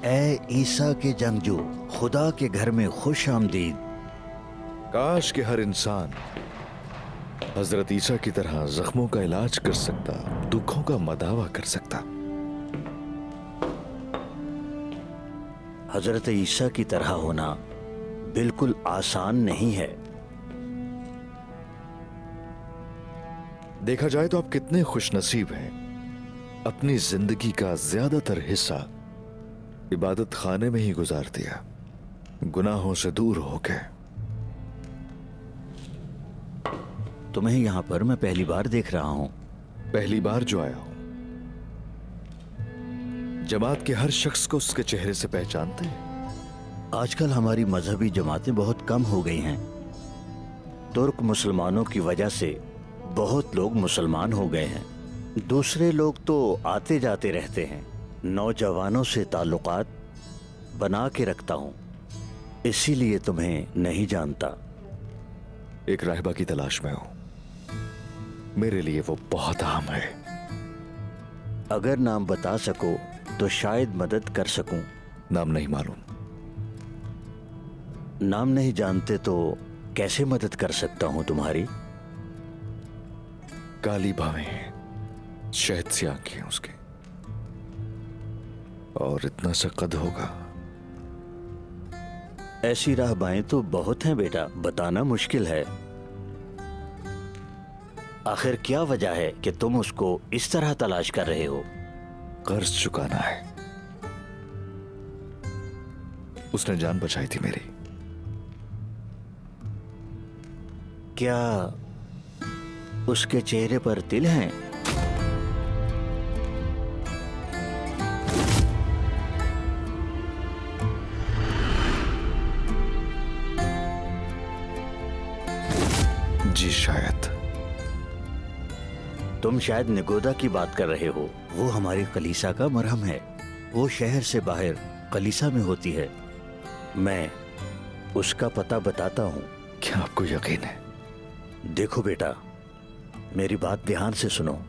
ऐ ईसा के जंगजू, खुदा के घर में खुश आमदीद। काश के हर इंसान हजरत ईसा की तरह जख्मों का इलाज कर सकता, दुखों का मदावा कर सकता। हजरत ईसा की तरह होना बिल्कुल आसान नहीं है। देखा जाए तो आप कितने खुशनसीब हैं। अपनी जिंदगी का ज्यादातर हिस्सा इबादत खाने में ही गुजार दिया, गुनाहों से दूर होके। तुम्हें यहाँ पर मैं पहली बार देख रहा हूँ। पहली बार जो आया हूं। जमात के हर शख्स को उसके चेहरे से पहचानते हैं। आजकल हमारी मजहबी जमातें बहुत कम हो गई हैं। तुर्क मुसलमानों की वजह से बहुत लोग मुसलमान हो गए हैं। दूसरे लोग तो आते जाते रहते हैं। नौजवानों से ताल्लुकात बना के रखता हूँ, इसीलिए तुम्हें नहीं जानता। एक राहिबा की तलाश में हूं। मेरे लिए वो बहुत अहम है। अगर नाम बता सको तो शायद मदद कर सकूं। नाम नहीं मालूम। नाम नहीं जानते तो कैसे मदद कर सकता हूं तुम्हारी? काली बाहें, शहद सी आंखें उसके, और इतना सा कद होगा। ऐसी राहबाएं तो बहुत हैं बेटा, बताना मुश्किल है। आखिर क्या वजह है कि तुम उसको इस तरह तलाश कर रहे हो? कर्ज चुकाना है। उसने जान बचाई थी मेरी। क्या उसके चेहरे पर तिल हैं? जी शायद। तुम शायद निगोदा की बात कर रहे हो। वो हमारी कलीसा का मरहम है। वो शहर से बाहर कलीसा में होती है। मैं उसका पता बताता हूँ। क्या आपको यकीन है? देखो बेटा, मेरी बात ध्यान से सुनो।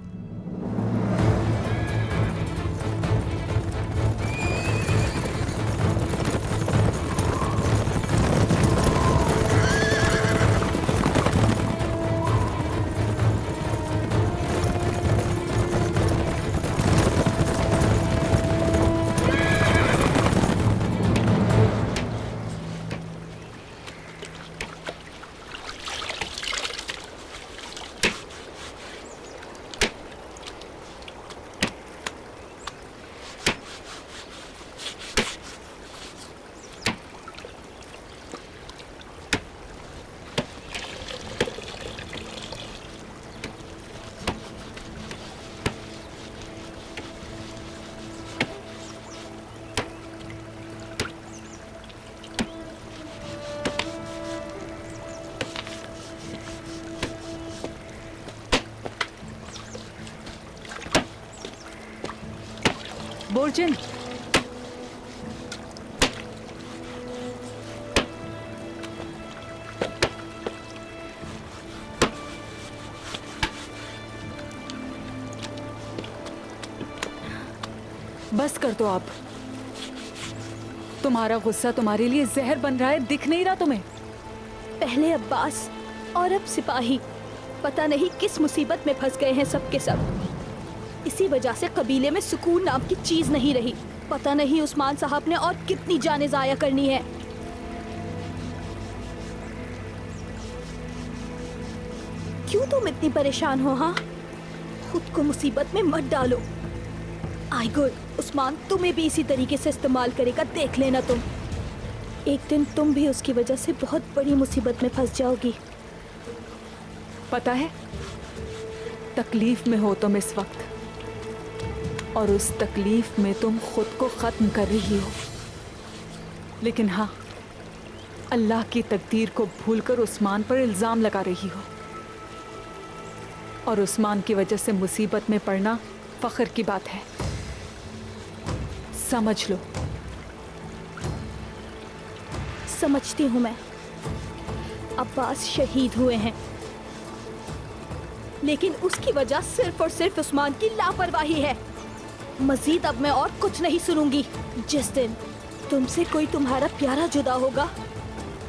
बोर्जिन, बस कर दो आप। तुम्हारा गुस्सा तुम्हारे लिए जहर बन रहा है, दिख नहीं रहा तुम्हें? पहले अब्बास और अब सिपाही, पता नहीं किस मुसीबत में फंस गए हैं सब के सब। इसी वजह से कबीले में सुकून नाम की चीज नहीं रही। पता नहीं उस्मान साहब ने और कितनी जानें जाया करनी है। क्यों तुम इतनी परेशान हो? हाँ, खुद को मुसीबत में मत डालो। आइगुर, उस्मान तुम्हें भी इसी तरीके से इस्तेमाल करेगा, देख लेना तुम। एक दिन तुम भी उसकी वजह से बहुत बड़ी मुसीबत में फंस जाओगी। पता है, तकलीफ में हो तुम इस वक्त, और उस तकलीफ में तुम खुद को खत्म कर रही हो। लेकिन हाँ, अल्लाह की तकदीर को भूलकर उस्मान पर इल्जाम लगा रही हो, और उस्मान की वजह से मुसीबत में पड़ना फख्र की बात है। समझ लो। समझती हूँ मैं। अब्बास शहीद हुए हैं, लेकिन उसकी वजह सिर्फ और सिर्फ उस्मान की लापरवाही है। मजीद अब मैं और कुछ नहीं सुनूंगी। जिस दिन तुमसे कोई तुम्हारा प्यारा जुदा होगा,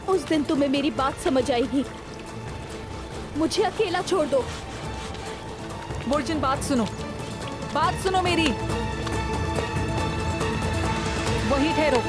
उस दिन तुम्हें मेरी बात समझ आएगी। मुझे अकेला छोड़ दो। बोर्जिन, बात सुनो मेरी। वहीं ठहरो।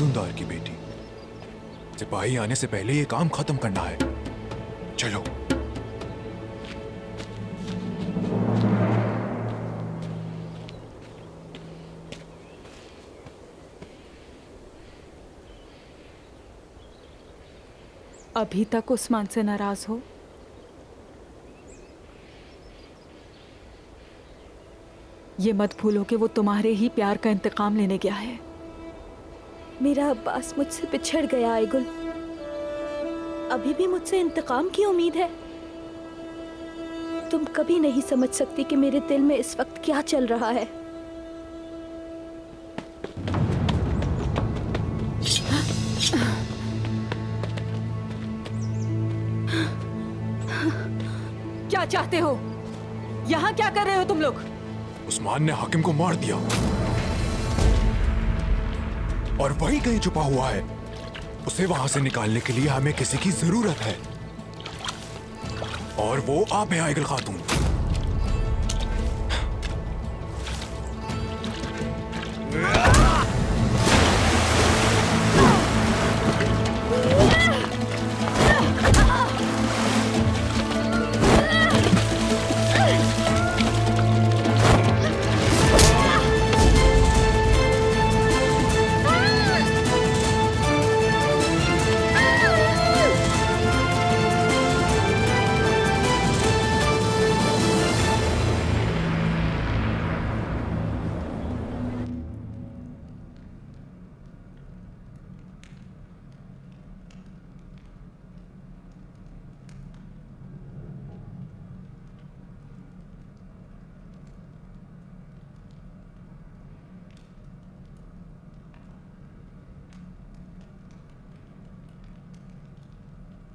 धुंधार की बेटी। सिपाही आने से पहले ये काम खत्म करना है। चलो। अभी तक उस्मान से नाराज हो? ये मत भूलो कि वो तुम्हारे ही प्यार का इंतकाम लेने गया है। मेरा अब्बास मुझसे बिछड़ गया आइगुल। अभी भी मुझसे इंतकाम की उम्मीद है? तुम कभी नहीं समझ सकती कि मेरे दिल में इस वक्त क्या चल रहा है। क्या चाहते हो? यहाँ क्या कर रहे हो तुम लोग? उस्मान ने हाकिम को मार दिया और वही कहीं छुपा हुआ है। उसे वहां से निकालने के लिए हमें किसी की जरूरत है और वो आप हैं आइगल खातून।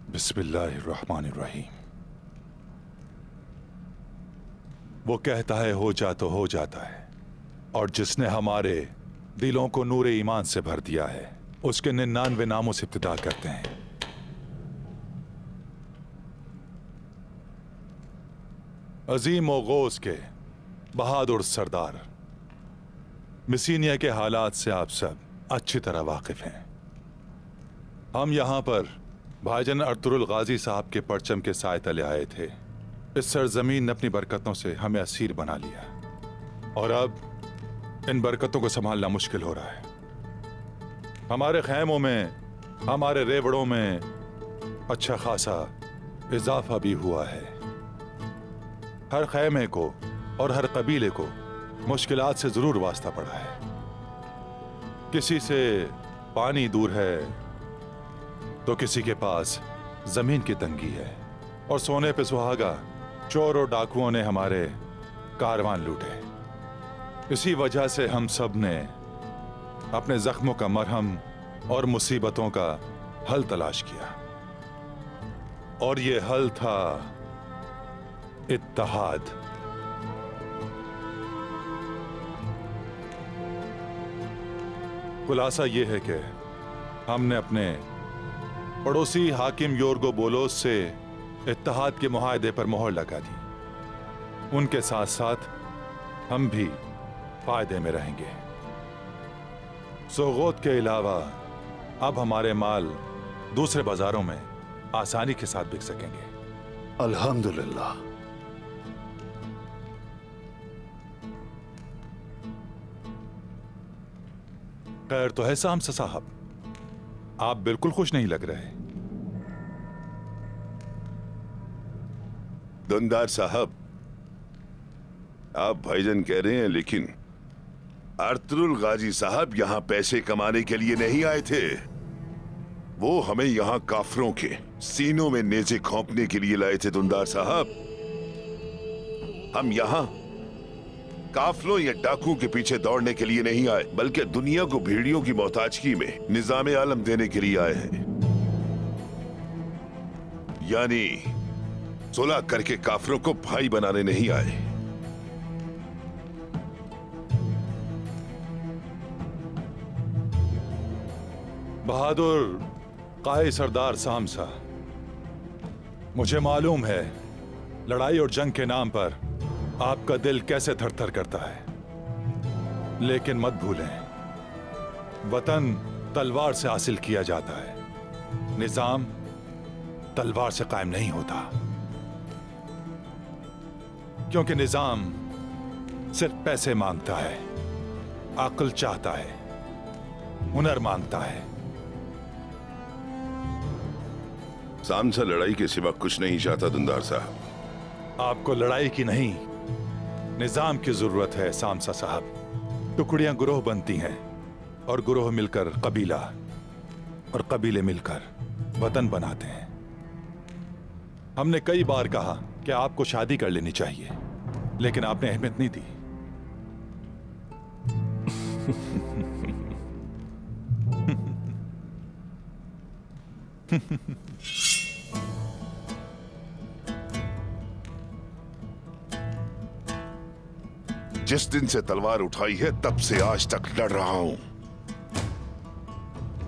बिस्मिल्लाहिर्रहमानिर्रहीम। वो कहता है हो जा तो हो जाता है, और जिसने हमारे दिलों को नूरे ईमान से भर दिया है उसके 99 नामों से इब्तिदा करते हैं। अजीम व गौस के बहादुर सरदार मिसीनिया के हालात से आप सब अच्छी तरह वाकिफ हैं। हम यहां पर भाईजान अर्तुरुल गाजी साहब के परचम के साए तले आए थे। इस सरजमीन ने अपनी बरकतों से हमें असीर बना लिया और अब इन बरकतों को संभालना मुश्किल हो रहा है। हमारे खैमों में, हमारे रेवड़ों में अच्छा खासा इजाफा भी हुआ है। हर खैमे को और हर कबीले को मुश्किलात से जरूर वास्ता पड़ा है। किसी से पानी दूर है तो किसी के पास जमीन की तंगी है, और सोने पे सुहागा चोर और डाकुओं ने हमारे कारवान लूटे। इसी वजह से हम सब ने अपने जख्मों का मरहम और मुसीबतों का हल तलाश किया, और ये हल था इत्तेहाद। खुलासा ये है कि हमने अपने पड़ोसी हाकिम योर्गो बोलोस से इत्तेहाद के मुआहदे पर मोहर लगा दी। उनके साथ साथ हम भी फायदे में रहेंगे। सोगोत के अलावा अब हमारे माल दूसरे बाजारों में आसानी के साथ बिक सकेंगे। अल्हम्दुलिल्लाह। खैर तो है सामसा साहब, आप बिल्कुल खुश नहीं लग रहे। दुंदार साहब, आप भाईजान कह रहे हैं, लेकिन अर्तुरुल गाजी साहब यहां पैसे कमाने के लिए नहीं आए थे। वो हमें यहां काफरों के सीनों में नेज़े खोंपने के लिए लाए थे। दुंदार साहब, हम यहां काफलों या डाकुओं के पीछे दौड़ने के लिए नहीं आए, बल्कि दुनिया को भेड़ियों की मोहताजगी में निजाम आलम देने के लिए आए हैं। यानी सुलह करके काफरों को भाई बनाने नहीं आए। बहादुर काए सरदार सामसा, मुझे मालूम है लड़ाई और जंग के नाम पर आपका दिल कैसे थरथर करता है, लेकिन मत भूलें वतन तलवार से हासिल किया जाता है, निजाम तलवार से कायम नहीं होता। क्योंकि निजाम सिर्फ पैसे मांगता है, अक्ल चाहता है, हुनर मांगता है। सामसा लड़ाई के सिवा कुछ नहीं चाहता दुंदार साहब। आपको लड़ाई की नहीं, निजाम की जरूरत है सामसा साहब। टुकड़ियां गुरोह बनती हैं और गुरोह मिलकर कबीला और कबीले मिलकर वतन बनाते हैं। हमने कई बार कहा कि आपको शादी कर लेनी चाहिए, लेकिन आपने अहमियत नहीं दी। जिस दिन से तलवार उठाई है तब से आज तक लड़ रहा हूं।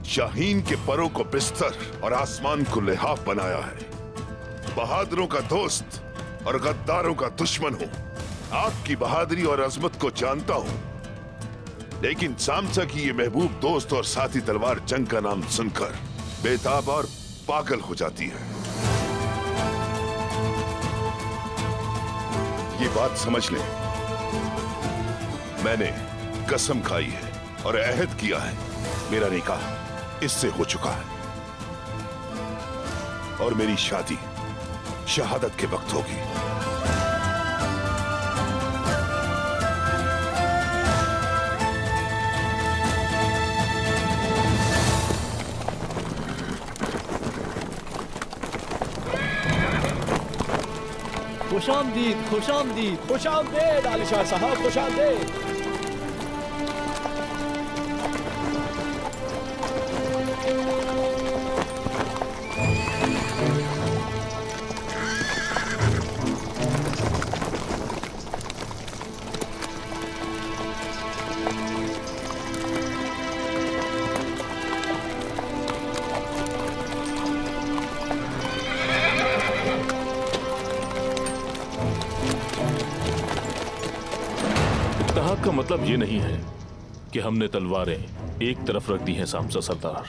शाहीन के परों को बिस्तर और आसमान को लिहाफ बनाया है। बहादुरों का दोस्त और गद्दारों का दुश्मन हूं। आपकी बहादुरी और अजमत को जानता हूं, लेकिन सामसा की ये महबूब दोस्त और साथी तलवार जंग का नाम सुनकर बेताब और पागल हो जाती है। ये बात समझ लें, मैंने कसम खाई है और अहद किया है, मेरा निकाह इससे हो चुका है और मेरी शादी शहादत के वक्त होगी। खुशामदीद, खुशामदीद, खुशामदीद आलिशाह साहब, खुशामदीद। इत्तेहाद का मतलब ये नहीं है कि हमने तलवारें एक तरफ रख दी हैं सामसा सरदार।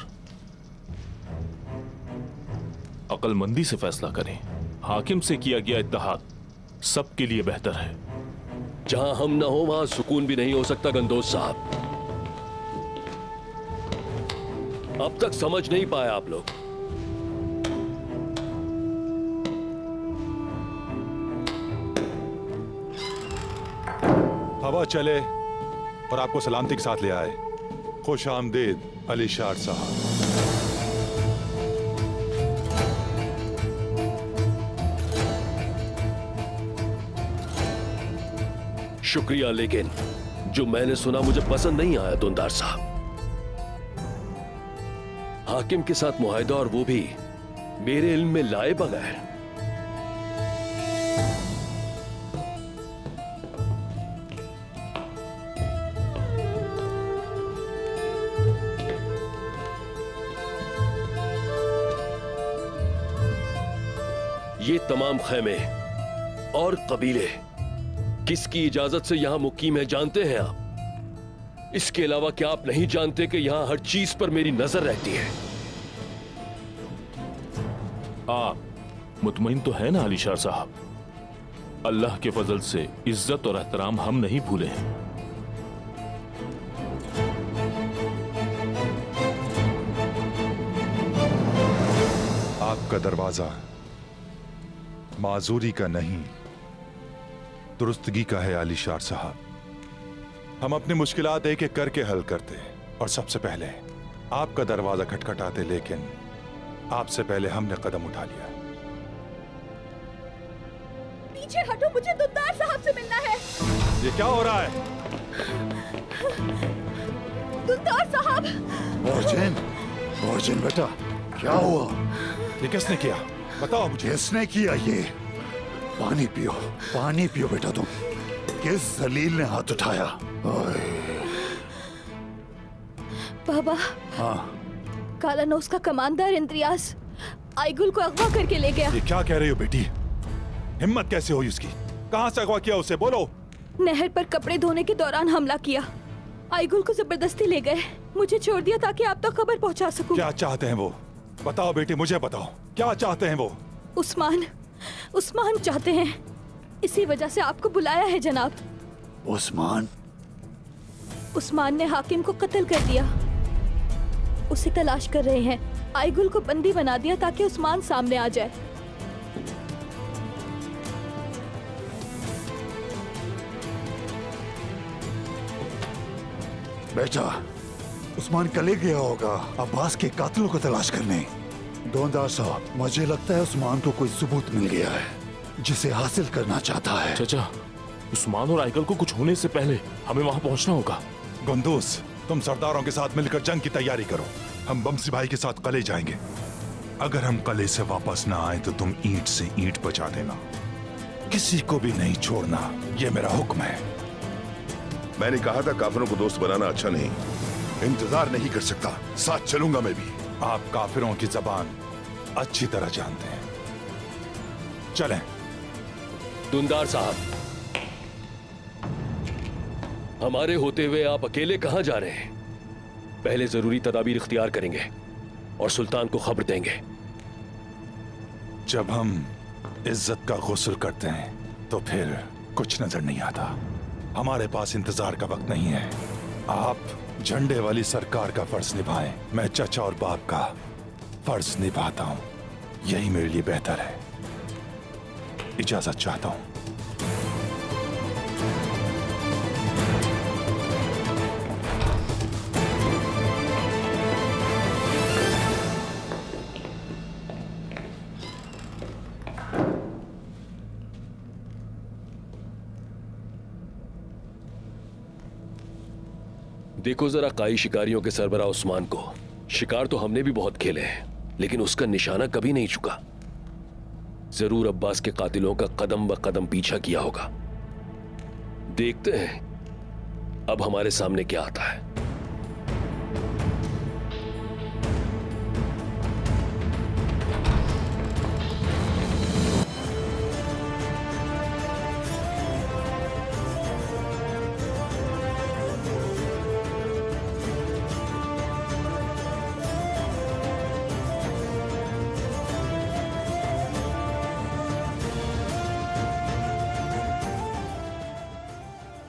अक्लमंदी से फैसला करें। हाकिम से किया गया इत्तेहाद सबके लिए बेहतर है। जहां हम ना हो वहां सुकून भी नहीं हो सकता गंदोज साहब। अब तक समझ नहीं पाया आप लोग। हवा चले और आपको सलामती के साथ ले आए। खुश आमदीद अली शार साहब। शुक्रिया, लेकिन जो मैंने सुना मुझे पसंद नहीं आया दुंदार साहब। हाकिम के साथ मुआहिदा और वो भी मेरे इल्म में लाए बगैर। ये तमाम खैमे और कबीले किसकी इजाजत से यहां मुकीम है जानते हैं आप? इसके अलावा क्या आप नहीं जानते कि यहां हर चीज पर मेरी नजर रहती है? आप मुतमईन तो है ना अलीशार साहब? अल्लाह के फजल से इज्जत और एहतराम हम नहीं भूले हैं। आपका दरवाजा माजूरी का नहीं, दुरुस्तगी का है अली शार साहब। हम अपनी मुश्किलात एक एक करके हल करते और सबसे पहले आपका दरवाजा खटखटाते, लेकिन आपसे पहले हमने कदम उठा लिया। पीछे हटो, मुझे दुंदार साहब से मिलना है। ये क्या हो रहा है? दुंदार साहब। मोहजिन बेटा, क्या हुआ? ये किसने किया? बताओ मुझे। किसने किया ये? पानी पियो, पानी पियो बेटा तुम। किस जलील ने हाथ उठाया? बाबा। हाँ। कालानौस का कमांडर इंद्रियास आइगुल को अगवा करके ले गया। ये क्या कह रही हो बेटी? हिम्मत कैसे हुई उसकी? कहां से अगवा किया उसे? बोलो। नहर पर कपड़े धोने के दौरान हमला किया। आईगुल को जबरदस्ती ले गए, मुझे छोड़ दिया ताकि आप तक खबर पहुंचा सकूं। क्या चाहते हैं वो? बताओ बेटी, मुझे बताओ, क्या चाहते हैं वो? उस्मान चाहते हैं, इसी वजह से आपको बुलाया है जनाब। उस्मान ने हाकिम को कत्ल कर दिया, उसे तलाश कर रहे हैं। आईगुल को बंदी बना दिया ताकि उस्मान सामने आ जाए। बेटा, उस्मान कले गया होगा अब्बास के कातिलों को तलाश करने। दोनदार साहब, मुझे लगता है उस्मान को कोई सबूत मिल गया है जिसे हासिल करना चाहता है। चाचा, उस्मान और आइकल को कुछ होने से पहले हमें वहां पहुंचना होगा। गुंदूस, तुम सरदारों के साथ मिलकर जंग की तैयारी करो। हम बमसी भाई के साथ कले जाएंगे। अगर हम कले से वापस ना आए तो तुम ईंट से ईंट बचा देना, किसी को भी नहीं छोड़ना, ये मेरा हुक्म है। मैंने कहा था काफिरों को दोस्त बनाना अच्छा नहीं। इंतजार नहीं कर सकता, साथ चलूंगा मैं भी। आप काफिरों की जबान अच्छी तरह जानते हैं। चलें। दुंदार साहब, हमारे होते हुए आप अकेले कहां जा रहे हैं? पहले जरूरी तदाबीर इख्तियार करेंगे और सुल्तान को खबर देंगे। जब हम इज्जत का गुस्ल करते हैं तो फिर कुछ नजर नहीं आता। हमारे पास इंतजार का वक्त नहीं है। आप झंडे वाली सरकार का फर्ज निभाएं, मैं चचा और बाप का फर्ज निभाता हूं। यही मेरे लिए बेहतर है। इजाजत चाहता हूं। देखो जरा काई शिकारियों के सरबराह उस्मान को। शिकार तो हमने भी बहुत खेले हैं, लेकिन उसका निशाना कभी नहीं चुका। जरूर अब्बास के कातिलों का कदम ब कदम पीछा किया होगा। देखते हैं अब हमारे सामने क्या आता है।